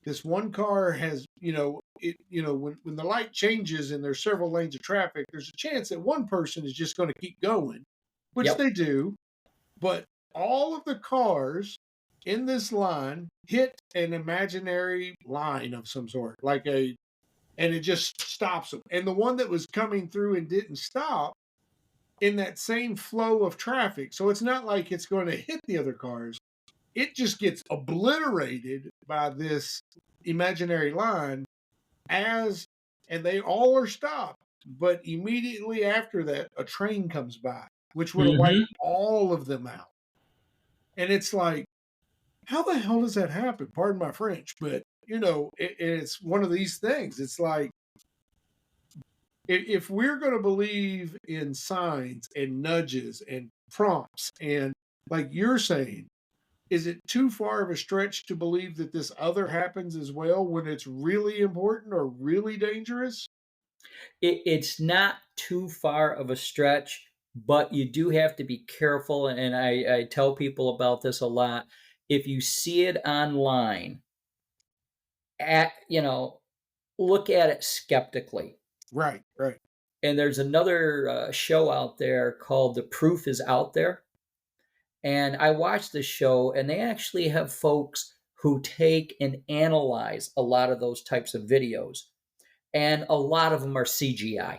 This one car has, when the light changes and there's several lanes of traffic, there's a chance that one person is just going to keep going, which they do. But all of the cars in this line hit an imaginary line of some sort, and it just stops them. And the one that was coming through and didn't stop in that same flow of traffic. So it's not like it's going to hit the other cars. It just gets obliterated by this imaginary line and they all are stopped. But immediately after that, a train comes by, which would have wiped all of them out. And it's like, how the hell does that happen? Pardon my French, but it's one of these things. It's like, if we're going to believe in signs and nudges and prompts, and like you're saying, is it too far of a stretch to believe that this other happens as well when it's really important or really dangerous? It's not too far of a stretch, but you do have to be careful. And I tell people about this a lot. If you see it online, look at it skeptically. Right. And there's another show out there called The Proof is Out There. And I watched this show, and they actually have folks who take and analyze a lot of those types of videos. And a lot of them are CGI.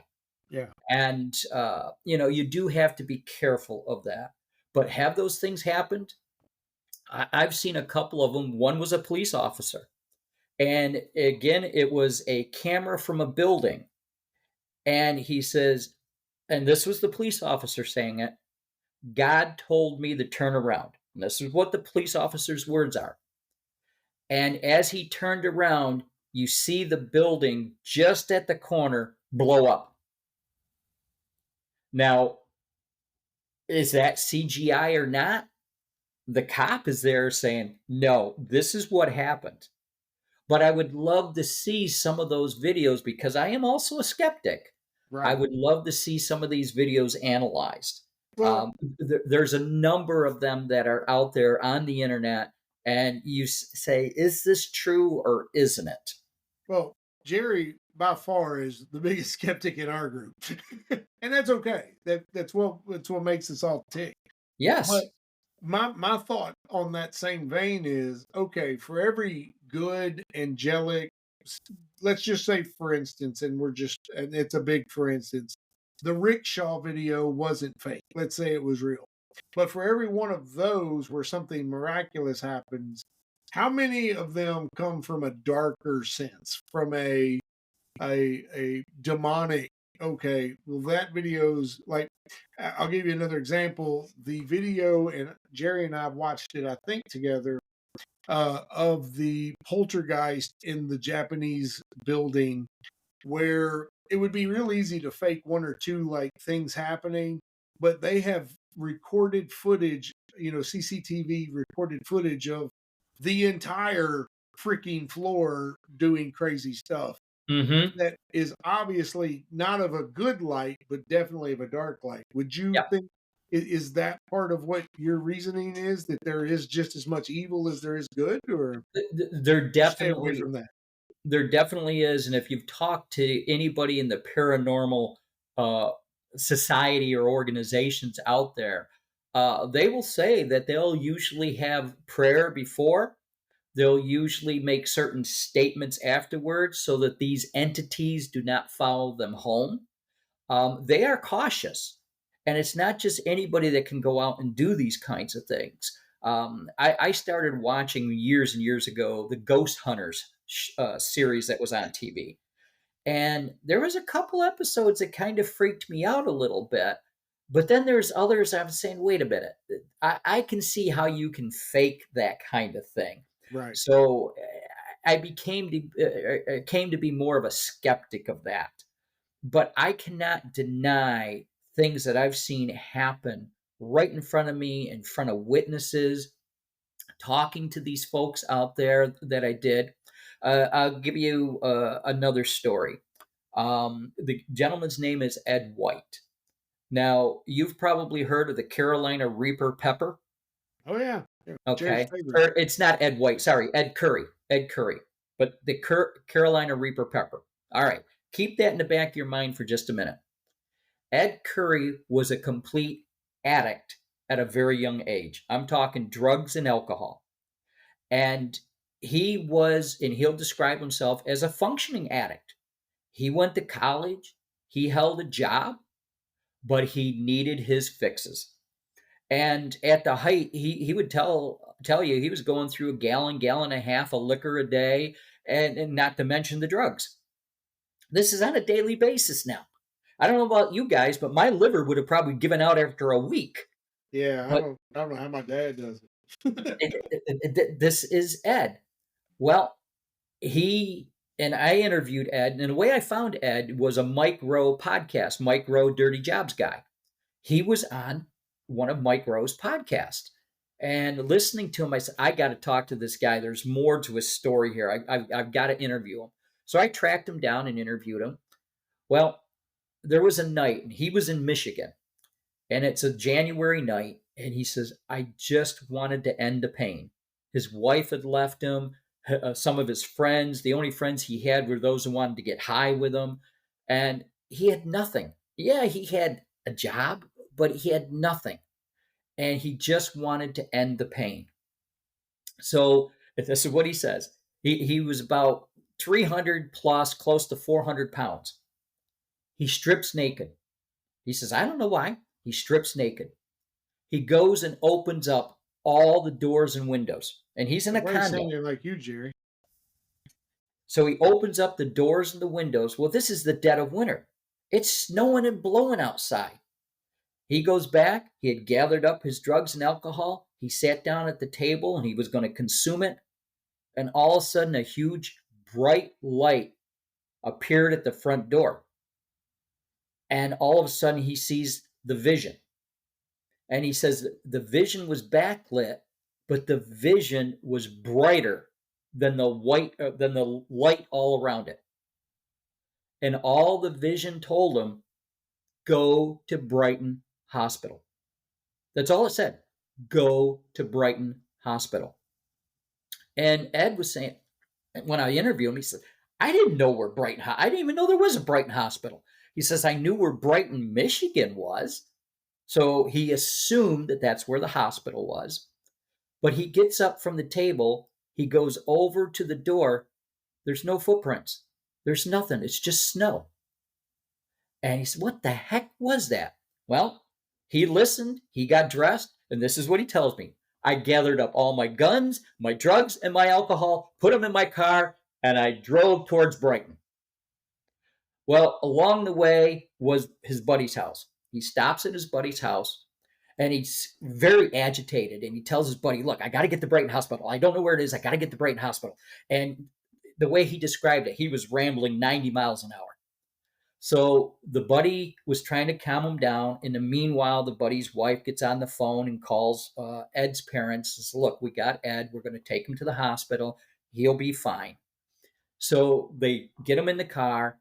Yeah. And, you do have to be careful of that. But have those things happened? I've seen a couple of them. One was a police officer. And again, it was a camera from a building. And he says, and this was the police officer saying it, God told me to turn around. And this is what the police officer's words are. And as he turned around, you see the building just at the corner blow up. Now, is that CGI or not? The cop is there saying, no, this is what happened. But I would love to see some of those videos because I am also a skeptic. Right. I would love to see some of these videos analyzed. Well, There's a number of them that are out there on the internet, and you say, is this true or isn't it? well, Jerry by far is the biggest skeptic in our group, and that's okay. That's what makes us all tick. Yes. But my thought on that same vein is, okay, for every good angelic, let's just say for instance, and it's a big for instance, the rickshaw video wasn't fake. Let's say it was real. But for every one of those where something miraculous happens, how many of them come from a darker sense, from a demonic? Okay, well that video's like, I'll give you another example. The video, and Jerry and I watched it, I think together, of the poltergeist in the Japanese building, where it would be real easy to fake one or two like things happening, but they have recorded footage, CCTV recorded footage of the entire freaking floor doing crazy stuff. Mm-hmm. That is obviously not of a good light, but definitely of a dark light. Would you think, is that part of what your reasoning is, that there is just as much evil as there is good, or There stay away definitely from that? There definitely is. And if you've talked to anybody in the paranormal society or organizations out there, they will say that they'll usually have prayer before. They'll usually make certain statements afterwards so that these entities do not follow them home. They are cautious. And it's not just anybody that can go out and do these kinds of things. I started watching years and years ago the Ghost Hunters series that was on TV. And there was a couple episodes that kind of freaked me out a little bit. But then there's others I'm saying, wait a minute, I can see how you can fake that kind of thing. Right. So I came to be more of a skeptic of that. But I cannot deny things that I've seen happen right in front of me, in front of witnesses, talking to these folks out there that I did. I'll give you another story. The gentleman's name is Ed White. Now, you've probably heard of the Carolina Reaper pepper. Oh, yeah. Okay. Or it's not Ed White. Sorry, Ed Curry. Ed Curry. But the Carolina Reaper pepper. All right. Keep that in the back of your mind for just a minute. Ed Curry was a complete addict at a very young age. I'm talking drugs and alcohol. And he'll describe himself as a functioning addict. He went to college, he held a job, but he needed his fixes. And at the height, he would tell you he was going through a gallon and a half of liquor a day, and not to mention the drugs. This is on a daily basis now. I don't know about you guys, but my liver would have probably given out after a week. Yeah, I don't know how my dad does it. This is Ed. Well, I interviewed Ed, and the way I found Ed was a Mike Rowe podcast, Mike Rowe, Dirty Jobs guy. He was on one of Mike Rowe's podcasts. And listening to him, I said, I got to talk to this guy. There's more to his story here. I've got to interview him. So I tracked him down and interviewed him. Well, there was a night, and he was in Michigan, and it's a January night, and he says, I just wanted to end the pain. His wife had left him. Some of his friends, the only friends he had were those who wanted to get high with him, and he had nothing. Yeah, he had a job, but he had nothing, and he just wanted to end the pain. So this is what he says. He was about 300 plus, close to 400 pounds. He strips naked. He says, I don't know why. He strips naked. He goes and opens up all the doors and windows. And he's in a Why are you condo. sounding like you, Jerry? So he opens up the doors and the windows. Well, this is the dead of winter. It's snowing and blowing outside. He goes back. He had gathered up his drugs and alcohol. He sat down at the table and he was going to consume it. And all of a sudden, a huge bright light appeared at the front door. And all of a sudden, he sees the vision. And he says the vision was backlit, but the vision was brighter than the light all around it. And all the vision told him, go to Brighton Hospital. That's all it said. Go to Brighton Hospital. And Ed was saying, when I interviewed him, he said, I didn't know where I didn't even know there was a Brighton Hospital. He says, I knew where Brighton, Michigan was. So he assumed that that's where the hospital was. But he gets up from the table. He goes over to the door. There's no footprints. There's nothing. It's just snow. And he said, what the heck was that? Well, he listened. He got dressed. And this is what he tells me. I gathered up all my guns, my drugs, and my alcohol, put them in my car, and I drove towards Brighton. Well, along the way was his buddy's house. He stops at his buddy's house, and he's very agitated. And he tells his buddy, look, I got to get to Brighton Hospital. I don't know where it is. I got to get to Brighton Hospital. And the way he described it, he was rambling 90 miles an hour. So the buddy was trying to calm him down. In the meanwhile, the buddy's wife gets on the phone and calls Ed's parents. Says, look, we got Ed. We're going to take him to the hospital. He'll be fine. So they get him in the car.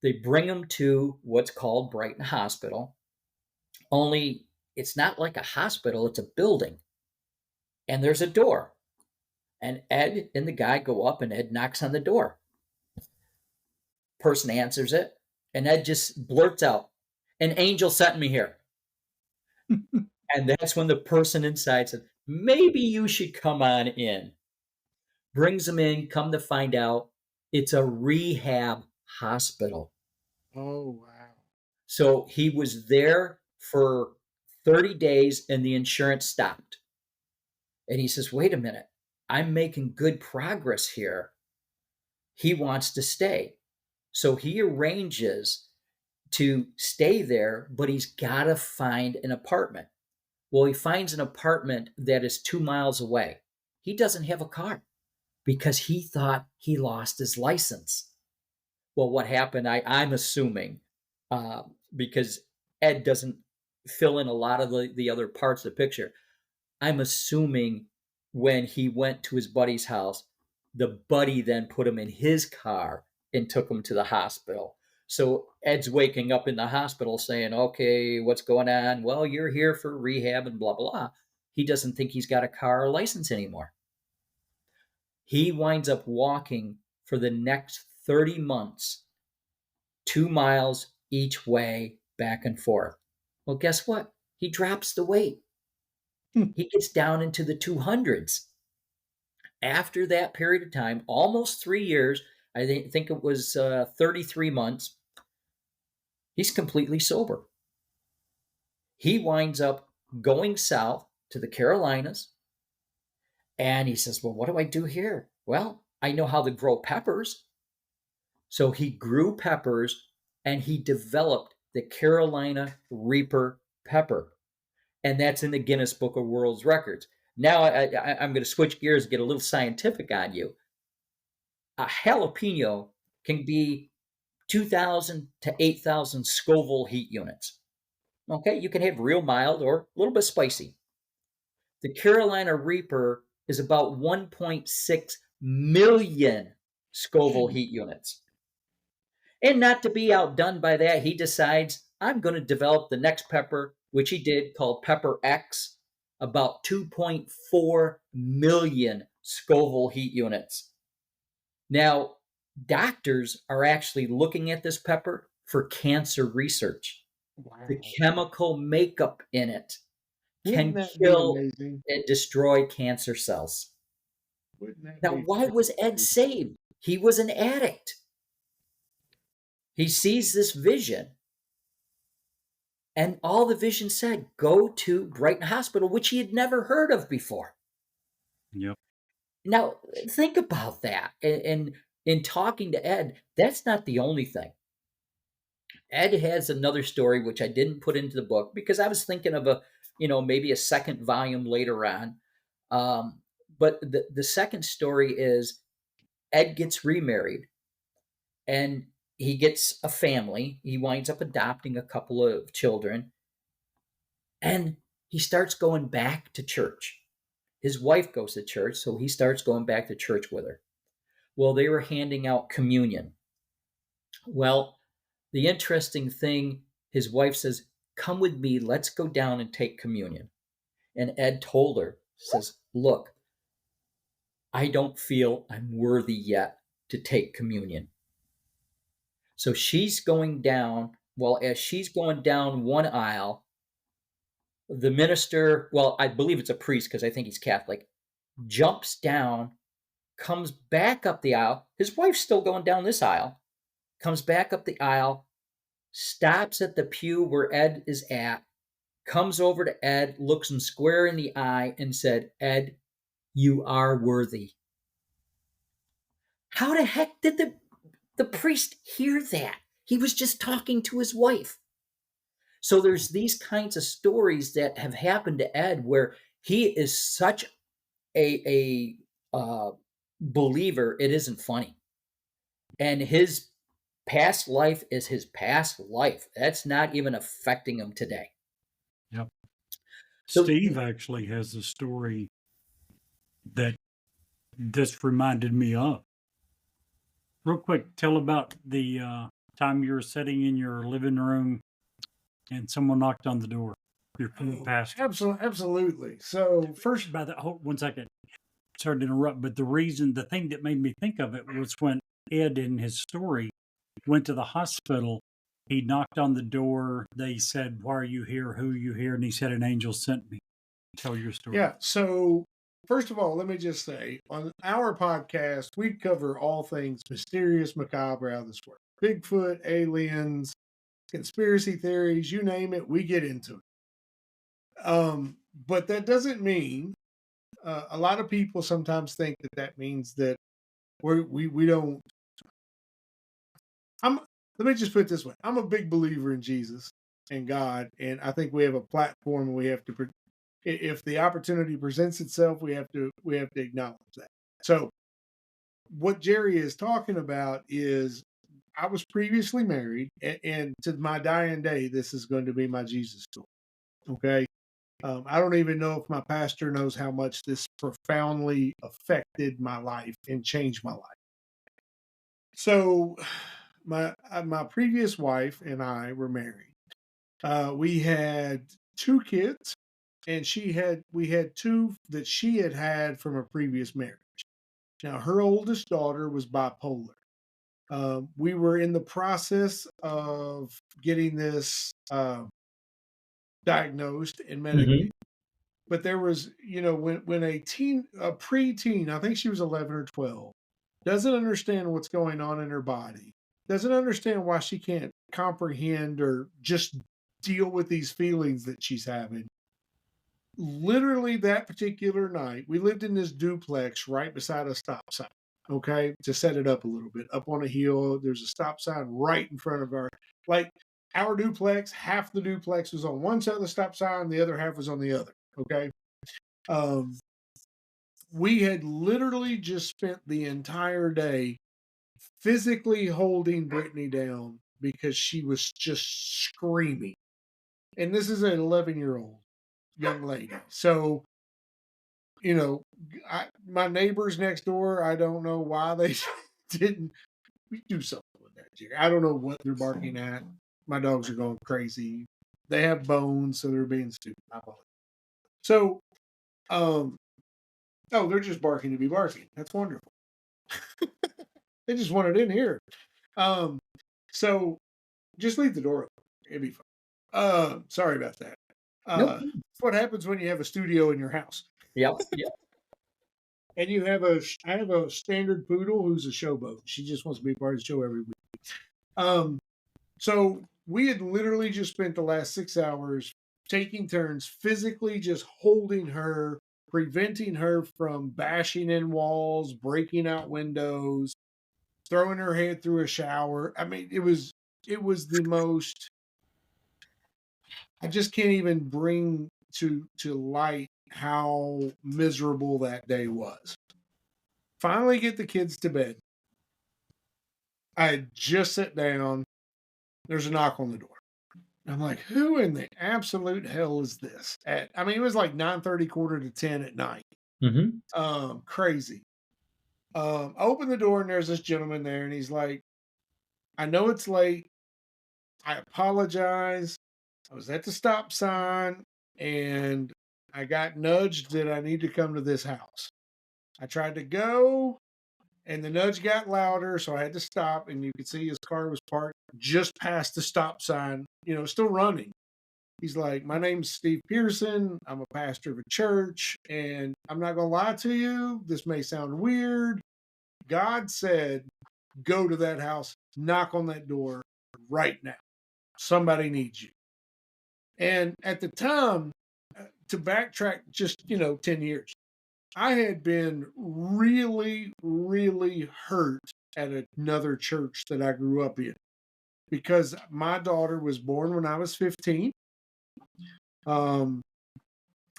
They bring him to what's called Brighton Hospital. Only it's not like a hospital. It's a building. And there's a door. And Ed and the guy go up, and Ed knocks on the door. Person answers it. And Ed just blurts out, an angel sent me here. And that's when the person inside said, maybe you should come on in. Brings him in, come to find out it's a rehab hospital. Oh, wow. So he was there for 30 days and the insurance stopped. And he says, wait a minute, I'm making good progress here. He wants to stay. So he arranges to stay there, but he's got to find an apartment. Well, he finds an apartment that is 2 miles away. He doesn't have a car because he thought he lost his license. Well, what happened, I'm assuming, because Ed doesn't fill in a lot of the other parts of the picture, I'm assuming when he went to his buddy's house, the buddy then put him in his car and took him to the hospital. So Ed's waking up in the hospital saying, okay, what's going on? Well, you're here for rehab and blah, blah. He doesn't think he's got a car or license anymore. He winds up walking for the next 30 months, 2 miles each way, back and forth. Well, guess what? He drops the weight. He gets down into the 200s. After that period of time, almost 3 years, I think it was 33 months, he's completely sober. He winds up going south to the Carolinas, and he says, well, what do I do here? Well, I know how to grow peppers. So he grew peppers, and he developed the Carolina Reaper pepper. And that's in the Guinness Book of World Records. Now I'm going to switch gears and get a little scientific on you. A jalapeno can be 2,000 to 8,000 Scoville heat units. Okay, you can have real mild or a little bit spicy. The Carolina Reaper is about 1.6 million Scoville heat units. And not to be outdone by that, he decides, I'm going to develop the next pepper, which he did, called Pepper X, about 2.4 million Scoville heat units. Now, doctors are actually looking at this pepper for cancer research. Wow. The chemical makeup in it Wouldn't can that be kill amazing? and destroy cancer cells. Wouldn't that Now, be why was Ed saved? He was an addict. He sees this vision, And all the vision said, go to Brighton Hospital, which he had never heard of before. Yep. Now, think about that. And in talking to Ed, that's not the only thing. Ed has another story, which I didn't put into the book because I was thinking of maybe a second volume later on. But the second story is Ed gets remarried and he gets a family. He winds up adopting a couple of children and he starts going back to church. His wife goes to church, so he starts going back to church with her. Well, they were handing out communion. Well, the interesting thing, his wife says, come with me, let's go down and take communion. And Ed told her, says, look, I don't feel I'm worthy yet to take communion. So she's going down. Well, as she's going down one aisle, the minister, well, I believe it's a priest because I think he's Catholic, jumps down, comes back up the aisle. His wife's still going down this aisle, comes back up the aisle, stops at the pew where Ed is at, comes over to Ed, looks him square in the eye, and said, Ed, you are worthy. How the heck did the priest hear that? He was just talking to his wife. So there's these kinds of stories that have happened to Ed where he is such a believer, it isn't funny. And his past life is his past life. That's not even affecting him today. Yep. So, Steve actually has a story that this reminded me of. Real quick, tell about the time you were sitting in your living room and someone knocked on the door. Your pastor. Absolutely. So First, by the 1 second, sorry to interrupt, but the thing that made me think of it was when Ed, in his story, went to the hospital. He knocked on the door. They said, "Why are you here? Who are you here?" And he said, "An angel sent me." Tell your story. Yeah. So first of all, let me just say, on our podcast, we cover all things mysterious, macabre, out of this world. Bigfoot, aliens, conspiracy theories, you name it, we get into it. But that doesn't mean a lot of people sometimes think that means that we don't. Let me just put it this way: I'm a big believer in Jesus and God, and I think we have a platform. And we have to, if the opportunity presents itself, we have to acknowledge that. So, what Jerry is talking about is, I was previously married, and to my dying day, this is going to be my Jesus story. Okay. I don't even know if my pastor knows how much this profoundly affected my life and changed my life. So, my previous wife and I were married. We had 2 kids, and we had 2 that she had from a previous marriage. Now, her oldest daughter was bipolar. We were in the process of getting this diagnosed and medicated. But there was, when a preteen, I think she was 11 or 12, doesn't understand what's going on in her body, doesn't understand why she can't comprehend or just deal with these feelings that she's having. Literally that particular night, we lived in this duplex right beside a stop sign. Okay, to set it up a little bit, up on a hill, there's a stop sign right in front of our duplex. Half the duplex was on one side of the stop sign, the other half was on the other. Okay. We had literally just spent the entire day physically holding Brittany down because she was just screaming. And this is an 11-year-old young lady. So, my neighbors next door, I don't know why they didn't do something with that, Jerry. I don't know what they're barking at. My dogs are going crazy. They have bones, so they're being stupid. So, they're just barking to be barking. That's wonderful. They just want it in here. So just leave the door open. It'd be fine. Sorry about that. Nope. It's what happens when you have a studio in your house. Yep. And I have a standard poodle who's a showboat. She just wants to be part of the show every week. So we had literally just spent the last 6 hours taking turns physically just holding her, preventing her from bashing in walls, breaking out windows, throwing her head through a shower. I mean, it was the most. I just can't even bring to light how miserable that day was. Finally, get the kids to bed. I had just sat down. There's a knock on the door. I'm like, who in the absolute hell is this? I mean, it was like 9:30, quarter to 10 at night. Crazy. I open the door and there's this gentleman there, and he's like, I know it's late. I apologize. I was at the stop sign and I got nudged that I need to come to this house. I tried to go and the nudge got louder, so I had to stop, and you could see his car was parked just past the stop sign, still running. He's like, my name's Steve Pearson. I'm a pastor of a church, and I'm not going to lie to you. This may sound weird. God said, go to that house, knock on that door right now. Somebody needs you. And at the time, to backtrack just, 10 years, I had been really, really hurt at another church that I grew up in because my daughter was born when I was 15. I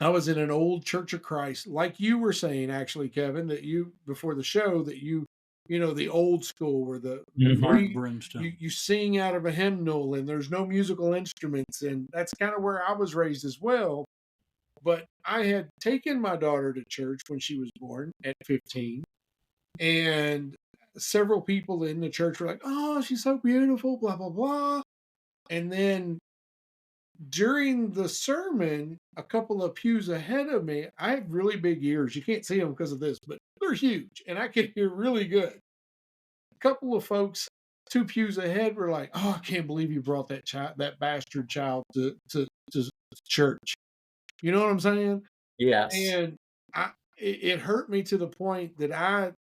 was in an old Church of Christ, like you were saying, actually, Kevin, that you, before the show, that the old school where you sing out of a hymnal and there's no musical instruments. And that's kind of where I was raised as well. But I had taken my daughter to church when she was born at 15. And several people in the church were like, oh, she's so beautiful, blah, blah, blah. And then during the sermon, a couple of pews ahead of me, I have really big ears. You can't see them because of this, but they're huge. And I could hear really good. A couple of folks 2 pews ahead were like, oh, I can't believe you brought that bastard child to church. You know what I'm saying? Yes. And it hurt me to the point that I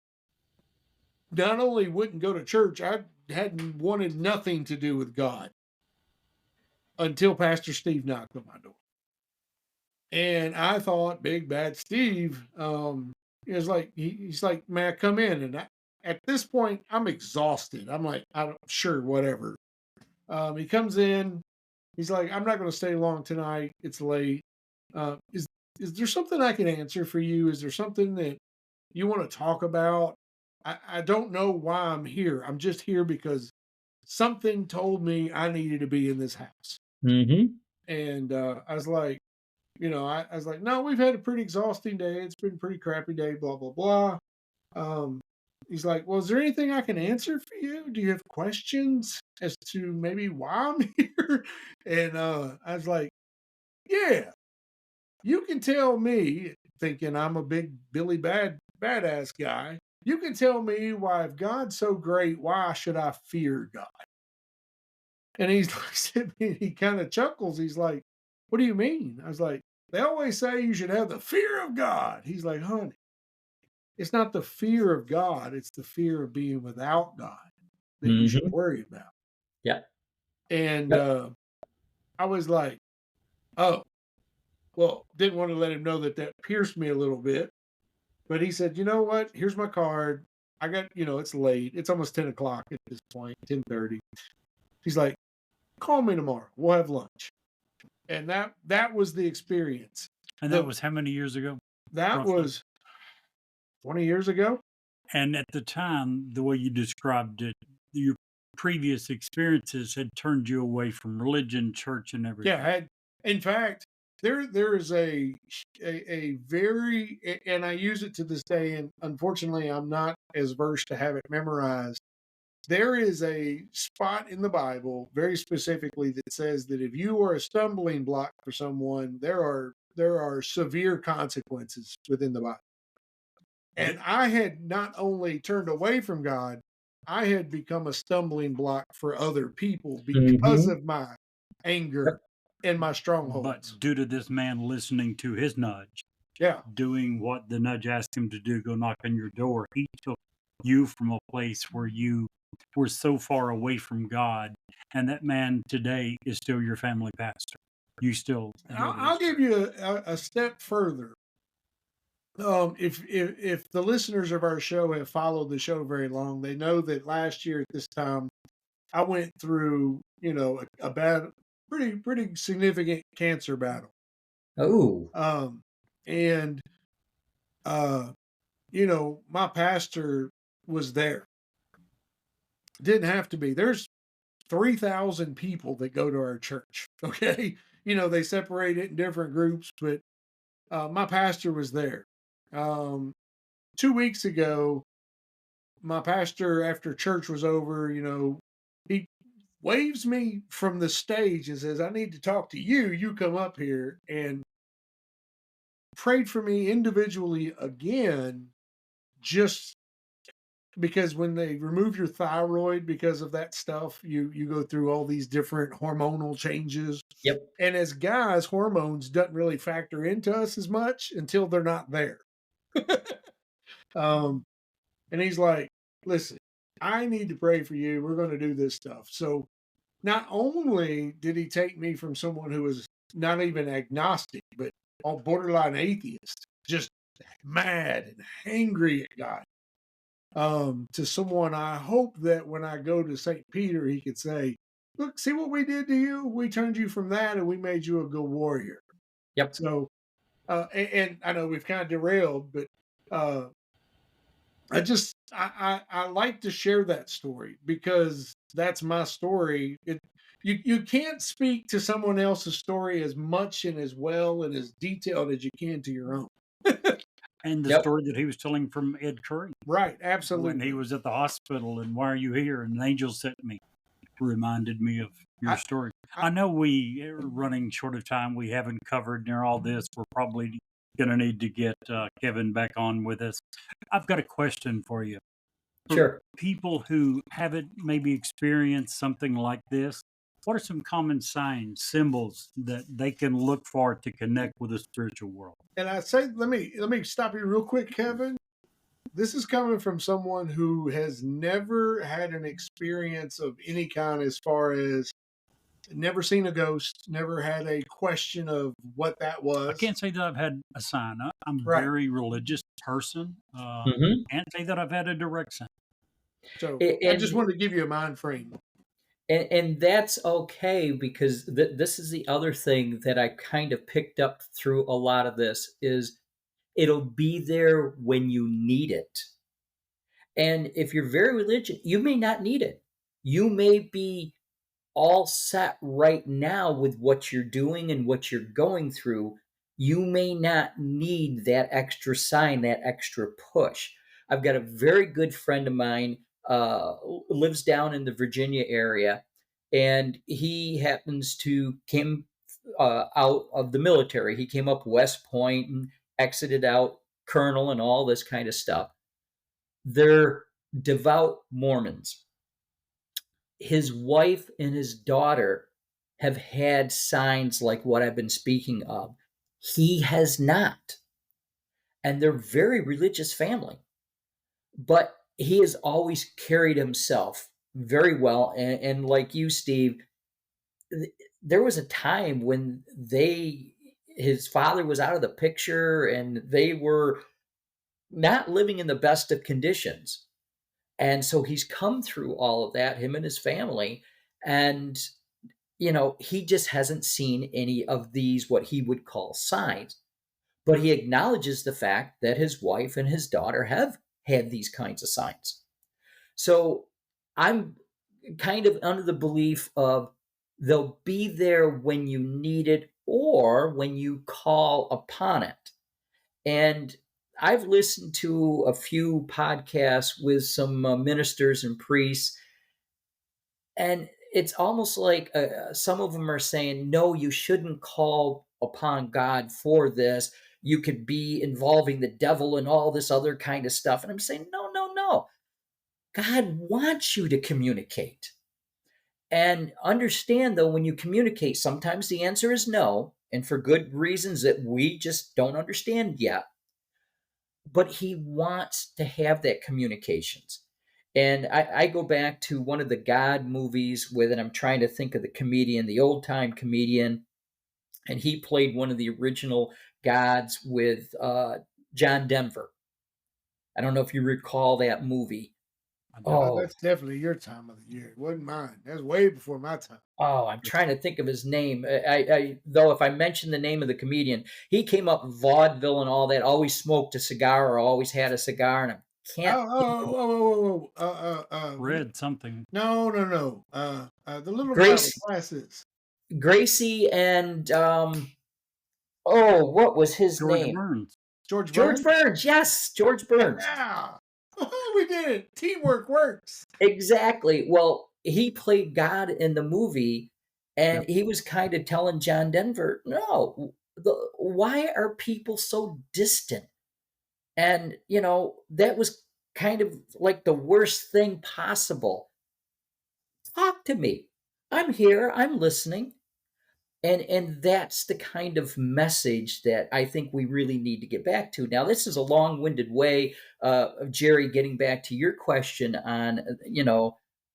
not only wouldn't go to church, I hadn't wanted nothing to do with God until Pastor Steve knocked on my door. And I thought Big Bad Steve, is like, he's like, may I come in? And at this point, I'm exhausted. I'm like, sure, whatever. He comes in. He's like, I'm not going to stay long tonight. It's late. Is there something I can answer for you? Is there something that you want to talk about? I don't know why I'm here. I'm just here because something told me I needed to be in this house. Mm-hmm. And I was like, I was like, no, we've had a pretty exhausting day. It's been a pretty crappy day, blah, blah, blah. He's like, well, is there anything I can answer for you? Do you have questions as to maybe why I'm here? And I was like, yeah. You can tell me, thinking I'm a big Billy badass guy, you can tell me why if God's so great, why should I fear God? And he looks at me and he kind of chuckles. He's like, what do you mean? I was like, they always say you should have the fear of God. He's like, honey, it's not the fear of God. It's the fear of being without God that you should worry about. Yeah. And I was like, oh. Well, didn't want to let him know that pierced me a little bit. But he said, you know what? Here's my card. I got, it's late. It's almost 10 o'clock at this point, 10:30. He's like, call me tomorrow. We'll have lunch. And that was the experience. And that was how many years ago? That roughly? Was 20 years ago. And at the time, the way you described it, your previous experiences had turned you away from religion, church, and everything. Yeah. In fact, there is a very, and I use it to this day, and unfortunately I'm not as versed to have it memorized. There is a spot in the Bible very specifically that says that if you are a stumbling block for someone, there are severe consequences within the Bible. And I had not only turned away from God, I had become a stumbling block for other people because of my anger and my strongholds. But due to this man listening to his nudge, doing what the nudge asked him to do, go knock on your door, he took you from a place where you were so far away from God, and that man today is still your family pastor. You still I'll give you a step further. If the listeners of our show have followed the show very long, they know that last year at this time I went through, a bad, pretty significant cancer battle. Oh, And my pastor was there. Didn't have to be. There's 3,000 people that go to our church. Okay, they separate it in different groups, but my pastor was there. 2 weeks ago, my pastor, after church was over, he waves me from the stage and says, "I need to talk to you. You come up here," and prayed for me individually again, just because when they remove your thyroid because of that stuff, you go through all these different hormonal changes. yep. And as guys, hormones doesn't really factor into us as much until they're not there. um, and he's like, "Listen, I need to pray for you. We're going to do this stuff." So not only did he take me from someone who was not even agnostic, but on borderline atheist, just mad and angry at God, to someone I hope that when I go to St. Peter, he could say, "Look, see what we did to you? We turned you from that and we made you a good warrior." Yep. So, and I know we've kind of derailed, but I like to share that story because that's my story. You can't speak to someone else's story as much and as well and as detailed as you can to your own. And the Yep. story that he was telling from Ed Curry Right, when absolutely. he was at the hospital and why are you here? And an angel sent me. Reminded me of your story. I know we are running short of time. We haven't covered near all this. We're probably going to need to get Kevin back on with us. I've got a question for you. For Sure. people who haven't maybe experienced something like this, what are some common signs, symbols that they can look for to connect with the spiritual world? And I say, let me stop you real quick, Kevin. This is coming from someone who has never had an experience of any kind, as far as never seen a ghost, never had a question of what that was. I can't say that I've had a sign. I'm a Right. very religious person. Mhm. Can't say that I've had a direct sign. So A- I just and- wanted to give you a mind frame. And that's okay, because this is the other thing that I kind of picked up through a lot of this is it'll be there when you need it. And if you're very religious, you may not need it. You may be all set right now with what you're doing and what you're going through. You may not need that extra sign, that extra push. I've got a very good friend of mine, lives down in the Virginia area, and he happens to came out of the military. He came up West Point and exited out Colonel and all this kind of stuff. They're devout Mormons. His wife and his daughter have had signs like what I've been speaking of. He has not. And they're very religious family. But he has always carried himself very well. And like you, Steve, there was a time when his father was out of the picture and they were not living in the best of conditions. And so he's come through all of that, him and his family. And, he just hasn't seen any of these, what he would call signs. But he acknowledges the fact that his wife and his daughter have had these kinds of signs. So I'm kind of under the belief of they'll be there when you need it or when you call upon it. And I've listened to a few podcasts with some ministers and priests, and it's almost like some of them are saying, no, you shouldn't call upon God for this. You could be involving the devil and all this other kind of stuff. And I'm saying, no, no, no. God wants you to communicate. And understand, though, when you communicate, sometimes the answer is no, and for good reasons that we just don't understand yet. But he wants to have that communications. And I go back to one of the God movies with, and I'm trying to think of the comedian, the old time comedian, and he played one of the original gods with John Denver. I don't know if you recall that movie. Oh, That's definitely your time of the year. It wasn't mine. That's way before my time. oh, I'm trying to think of his name. I though if I mention the name of the comedian, he came up with vaudeville and all that. Always smoked a cigar or always had a cigar, and I can't. Red something. No. The little guy with Grace, glasses. Gracie, and oh, what was his George name? Burns. George George Burns? Burns. Yes, George Burns. Yeah. We did it. Teamwork works. Exactly. Well, he played God in the movie, and Yep. he was kind of telling John Denver, no, why are people so distant? And, that was kind of like the worst thing possible. Talk to me. I'm here. I'm listening. And that's the kind of message that I think we really need to get back to. Now, this is a long-winded way of Jerry getting back to your question on,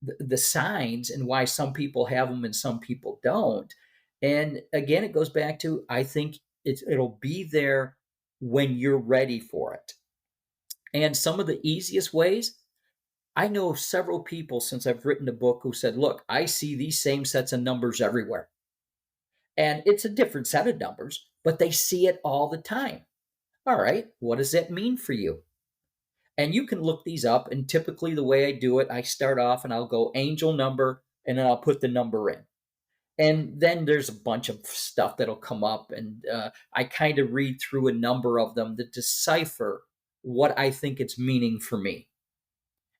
the signs and why some people have them and some people don't. And again, it goes back to I think it'll be there when you're ready for it. And some of the easiest ways, I know several people since I've written the book who said, look, I see these same sets of numbers everywhere. And it's a different set of numbers, but they see it all the time. All right, what does that mean for you? And you can look these up. And typically, the way I do it, I start off and I'll go angel number and then I'll put the number in. And then there's a bunch of stuff that'll come up. And I kind of read through a number of them to decipher what I think it's meaning for me.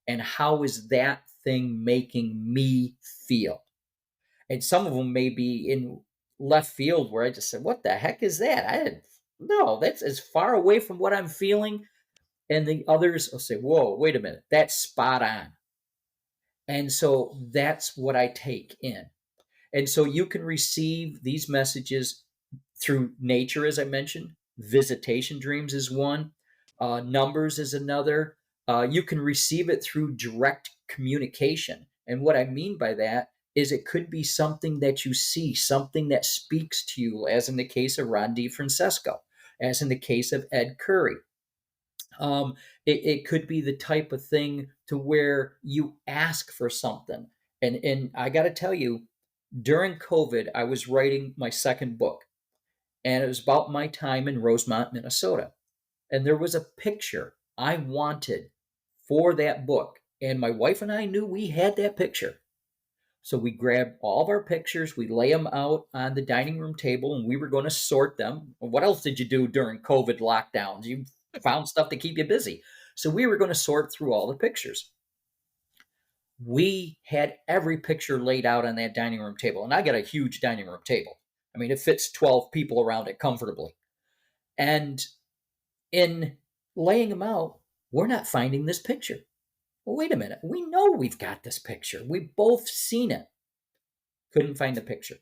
And how is that thing making me feel? And some of them may be in left field where I just said, what the heck is that? No, that's as far away from what I'm feeling. And the others will say, whoa, wait a minute, that's spot on. And so that's what I take in. And so you can receive these messages through nature, as I mentioned. Visitation dreams is one. Numbers is another. You can receive it through direct communication. And what I mean by that is it could be something that you see, something that speaks to you, as in the case of Ron DeFrancesco, as in the case of Ed Curry. It could be the type of thing to where you ask for something. And I got to tell you, during COVID, I was writing my second book, and it was about my time in Rosemont, Minnesota. And there was a picture I wanted for that book. And my wife and I knew we had that picture. So we grabbed all of our pictures, we lay them out on the dining room table, and we were going to sort them. What else did you do during COVID lockdowns? You found stuff to keep you busy. So we were going to sort through all the pictures. We had every picture laid out on that dining room table. And I got a huge dining room table. I mean, it fits 12 people around it comfortably. And in laying them out, we're not finding this picture. Well, wait a minute. We know we've got this picture. We've both seen it. Couldn't find the picture.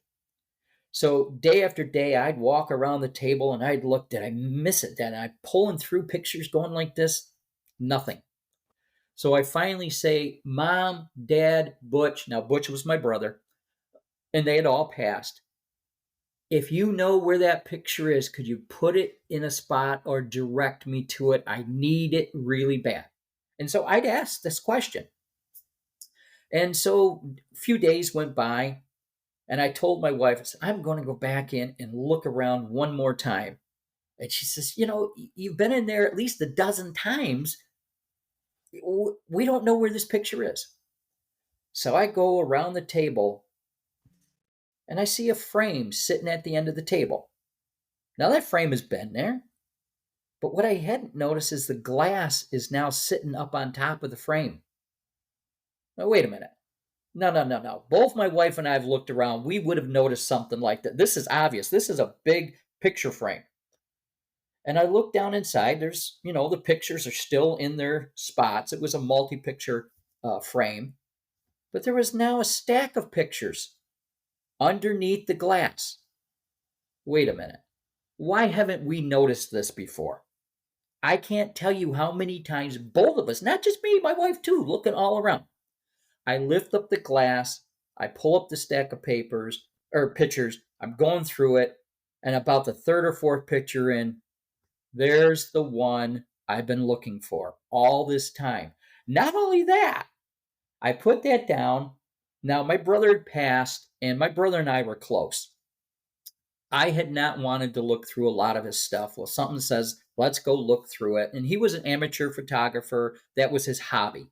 So day after day, I'd walk around the table and I'd look, did I miss it? Did I pulling through pictures going like this? Nothing. So I finally say, Mom, Dad, Butch. Now, Butch was my brother, and they had all passed. If you know where that picture is, could you put it in a spot or direct me to it? I need it really bad. And so I'd ask this question. And so a few days went by, and I told my wife, I said, I'm going to go back in and look around one more time. And she says, you've been in there at least a dozen times. We don't know where this picture is. So I go around the table, and I see a frame sitting at the end of the table. Now that frame has been there, but what I hadn't noticed is the glass is now sitting up on top of the frame. Now, wait a minute. No. Both my wife and I have looked around. We would have noticed something like that. This is obvious. This is a big picture frame. And I look down inside. There's, the pictures are still in their spots. It was a multi-picture frame. But there was now a stack of pictures underneath the glass. Wait a minute. Why haven't we noticed this before? I can't tell you how many times both of us, not just me, my wife too, looking all around. I lift up the glass, I pull up the stack of papers or pictures, I'm going through it, and about the third or fourth picture in, there's the one I've been looking for all this time. Not only that, I put that down. Now, my brother had passed, and my brother and I were close. I had not wanted to look through a lot of his stuff. Well, something says, let's go look through it. And he was an amateur photographer, that was his hobby.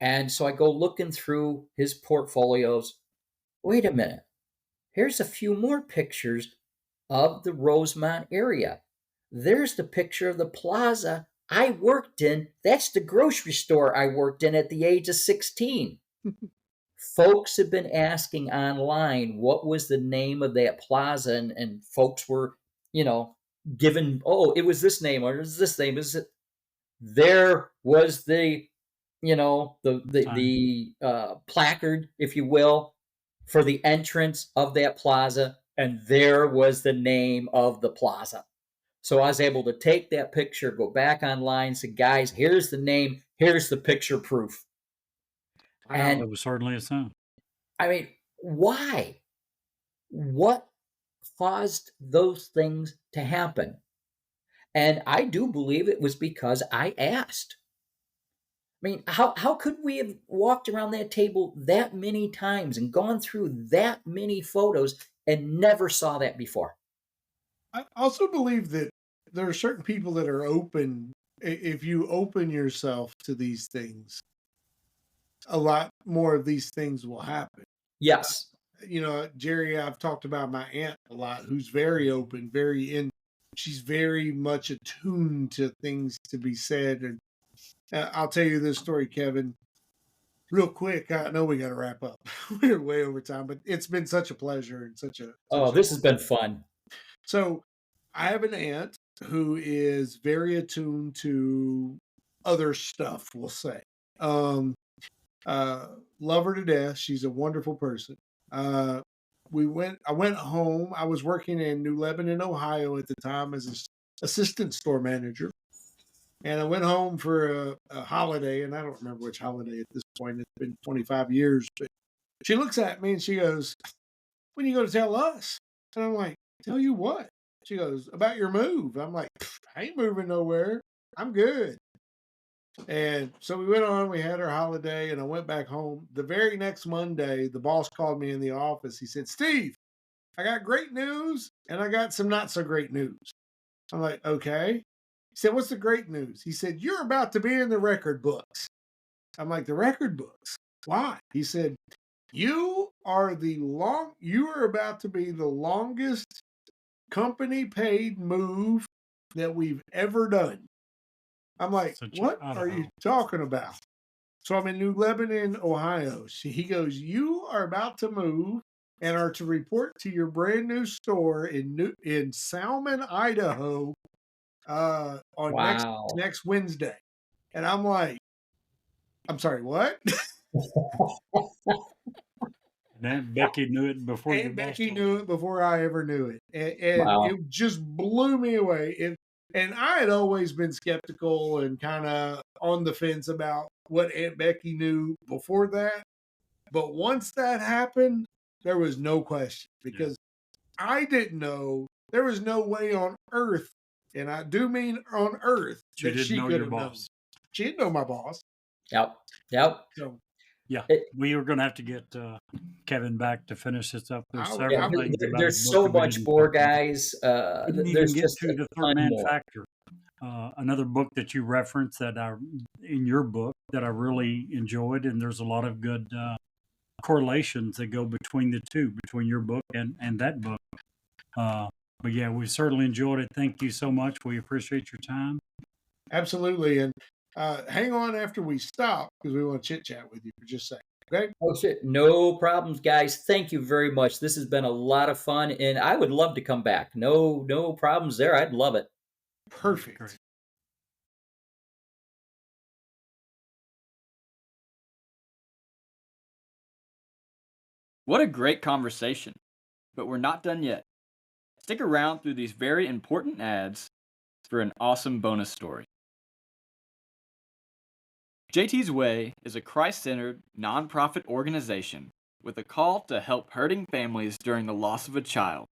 And so I go looking through his portfolios. Wait a minute. Here's a few more pictures of the Rosemont area. There's the picture of the plaza I worked in. That's the grocery store I worked in at the age of 16. Folks have been asking online what was the name of that plaza, and folks were, given, oh, it was this name or it was this name. There was the, the placard, if you will, for the entrance of that plaza, and there was the name of the plaza. So I was able to take that picture, go back online, say, guys, here's the name, here's the picture proof. Wow, And it was certainly a sign. I mean, why? What caused those things to happen? And I do believe it was because I asked. I mean, how could we have walked around that table that many times and gone through that many photos and never saw that before? I also believe that there are certain people that are open. If you open yourself to these things, a lot more of these things will happen. Yes. Jerry, I've talked about my aunt a lot, who's very open, she's very much attuned to things to be said. And I'll tell you this story, Kevin, real quick. I know we got to wrap up. We're way over time, but it's been such a pleasure and This has been fun. So I have an aunt who is very attuned to other stuff, we'll say. Love her to death. She's a wonderful person. I went home. I was working in New Lebanon, Ohio at the time as an assistant store manager. And I went home for a holiday, and I don't remember which holiday at this point. It's been 25 years. But she looks at me and she goes, when are you going to tell us? And I'm like, tell you what? She goes, about your move. I'm like, I ain't moving nowhere. I'm good. And so we went on, we had our holiday, and I went back home. The very next Monday, the boss called me in the office. He said, Steve, I got great news and I got some not so great news. I'm like, okay. He said, what's the great news? He said, you're about to be in the record books. I'm like, the record books? Why? He said, you are about to be the longest company paid move that we've ever done. I'm like, what are you talking about? So I'm in New Lebanon, Ohio. He goes, you are about to move and are to report to your brand new store in Salmon, Idaho, on next Wednesday. And I'm like, I'm sorry, what? And Becky knew it before you. Becky knew it before I ever knew it, and it just blew me away. And I had always been skeptical and kind of on the fence about what Aunt Becky knew before that. But once that happened, there was no question, because I didn't know. There was no way on earth, and I do mean on earth, she that she could have known. She didn't know my boss. Yep. So, yeah, we were going to have to get Kevin back to finish this up. There's several things. There's so much more, guys. There's get to the third man factor. Another book that you referenced in your book that I really enjoyed, and there's a lot of good correlations that go between the two, between your book and that book. But yeah, we certainly enjoyed it. Thank you so much. We appreciate your time. Absolutely. And hang on after we stop, because we want to chit chat with you for just a second. Okay? Oh, shit. No problems, guys. Thank you very much. This has been a lot of fun, and I would love to come back. No problems there. I'd love it. Perfect. Great. What a great conversation. But we're not done yet. Stick around through these very important ads for an awesome bonus story. JT's Way is a Christ centered, nonprofit organization with a call to help hurting families during the loss of a child.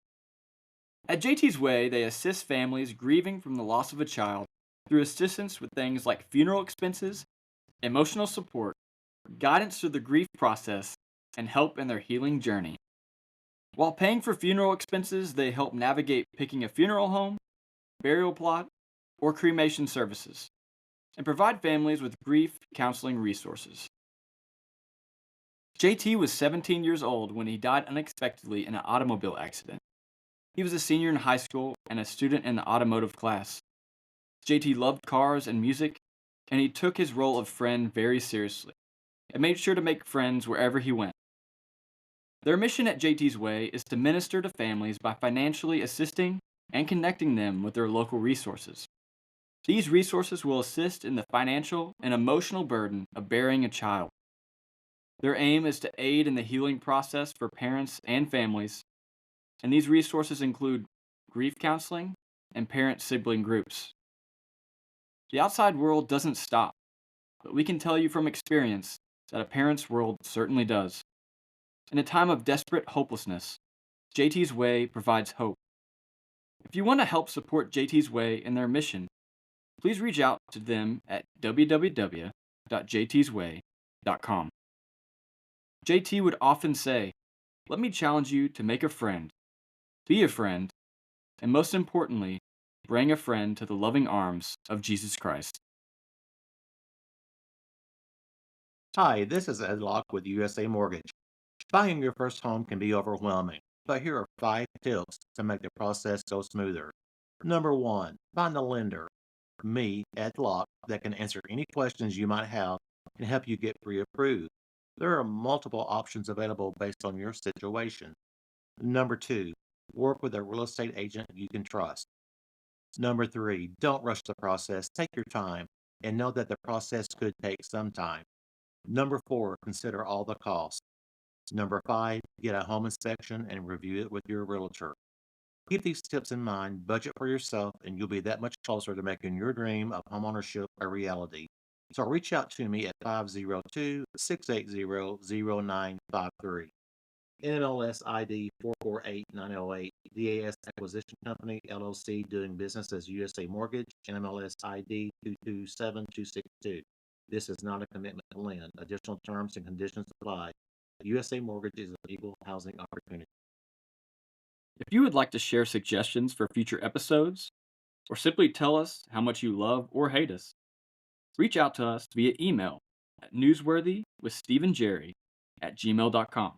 At JT's Way, they assist families grieving from the loss of a child through assistance with things like funeral expenses, emotional support, guidance through the grief process, and help in their healing journey. While paying for funeral expenses, they help navigate picking a funeral home, burial plot, or cremation services, and provide families with grief counseling resources. JT was 17 years old when he died unexpectedly in an automobile accident. He was a senior in high school and a student in the automotive class. JT loved cars and music, and he took his role of friend very seriously and made sure to make friends wherever he went. Their mission at JT's Way is to minister to families by financially assisting and connecting them with their local resources. These resources will assist in the financial and emotional burden of burying a child. Their aim is to aid in the healing process for parents and families, and these resources include grief counseling and parent-sibling groups. The outside world doesn't stop, but we can tell you from experience that a parent's world certainly does. In a time of desperate hopelessness, JT's Way provides hope. If you want to help support JT's Way in their mission, please reach out to them at www.jtsway.com. JT would often say, "Let me challenge you to make a friend, be a friend, and most importantly, bring a friend to the loving arms of Jesus Christ." Hi, this is Ed Locke with USA Mortgage. Buying your first home can be overwhelming, but here are 5 tips to make the process go smoother. Number 1, find a lender, me, Ed Locke, that can answer any questions you might have and help you get pre-approved. There are multiple options available based on your situation. Number 2, work with a real estate agent you can trust. Number 3, don't rush the process. Take your time and know that the process could take some time. Number 4, consider all the costs. Number 5, get a home inspection and review it with your realtor. Keep these tips in mind, budget for yourself, and you'll be that much closer to making your dream of homeownership a reality. So reach out to me at 502-680-0953. NMLS ID 448908, DAS Acquisition Company, LLC, doing business as USA Mortgage, NMLS ID 227262. This is not a commitment to lend. Additional terms and conditions apply. USA Mortgage is an equal housing opportunity. If you would like to share suggestions for future episodes, or simply tell us how much you love or hate us, reach out to us via email at newsworthywithstevenjerry@gmail.com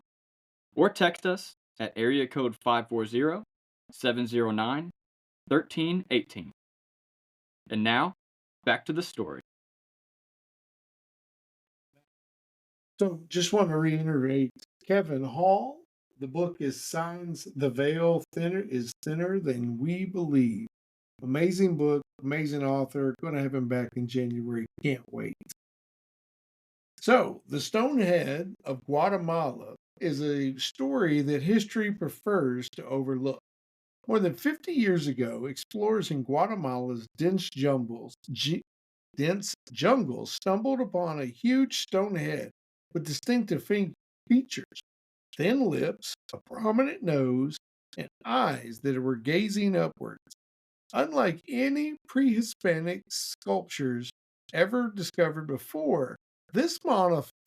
or text us at area code 540-709-1318. And now, back to the story. So just want to reiterate Kevin Hall. The book is Signs the Veil is Thinner Than We Believe. Amazing book, amazing author. Going to have him back in January. Can't wait. So, the Stonehead of Guatemala is a story that history prefers to overlook. More than 50 years ago, explorers in Guatemala's dense jungles stumbled upon a huge stone head with distinctive features, thin lips, a prominent nose, and eyes that were gazing upwards. Unlike any pre-Hispanic sculptures ever discovered before, this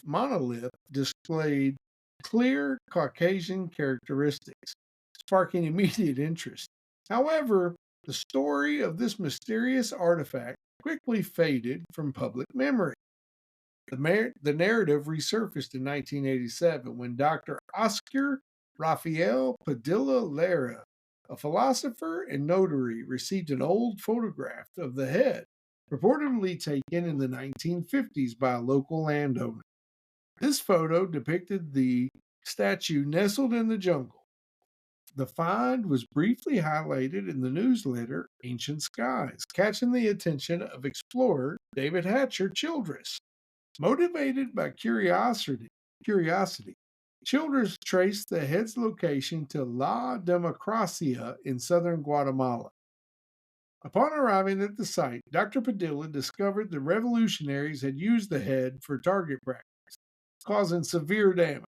monolith displayed clear Caucasian characteristics, sparking immediate interest. However, the story of this mysterious artifact quickly faded from public memory. The narrative resurfaced in 1987 when Dr. Oscar Rafael Padilla Lara, a philosopher and notary, received an old photograph of the head, reportedly taken in the 1950s by a local landowner. This photo depicted the statue nestled in the jungle. The find was briefly highlighted in the newsletter Ancient Skies, catching the attention of explorer David Hatcher Childress. Motivated by curiosity, Childress traced the head's location to La Democracia in southern Guatemala. Upon arriving at the site, Dr. Padilla discovered the revolutionaries had used the head for target practice, causing severe damage.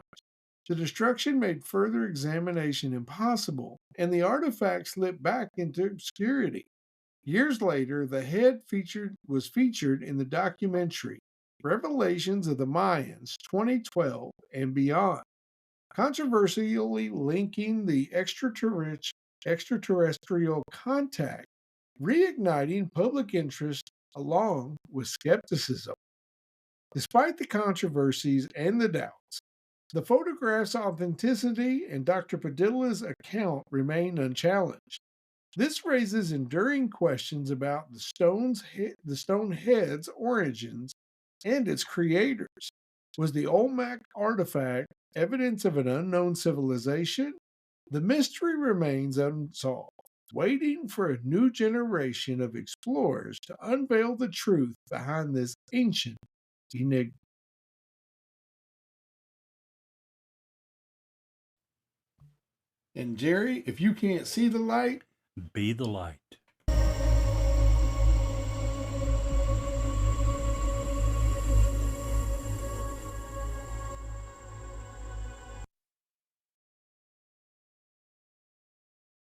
The destruction made further examination impossible, and the artifact slipped back into obscurity. Years later, the head was featured in the documentary Revelations of the Mayans 2012 and beyond, controversially linking the extraterrestrial contact, reigniting public interest along with skepticism. Despite the controversies and the doubts, the photograph's authenticity and Dr. Padilla's account remain unchallenged. This raises enduring questions about the stone head's origins and its creators. Was the Olmec artifact evidence of an unknown civilization? The mystery remains unsolved, waiting for a new generation of explorers to unveil the truth behind this ancient enigma. And Jerry, if you can't see the light, Be the light.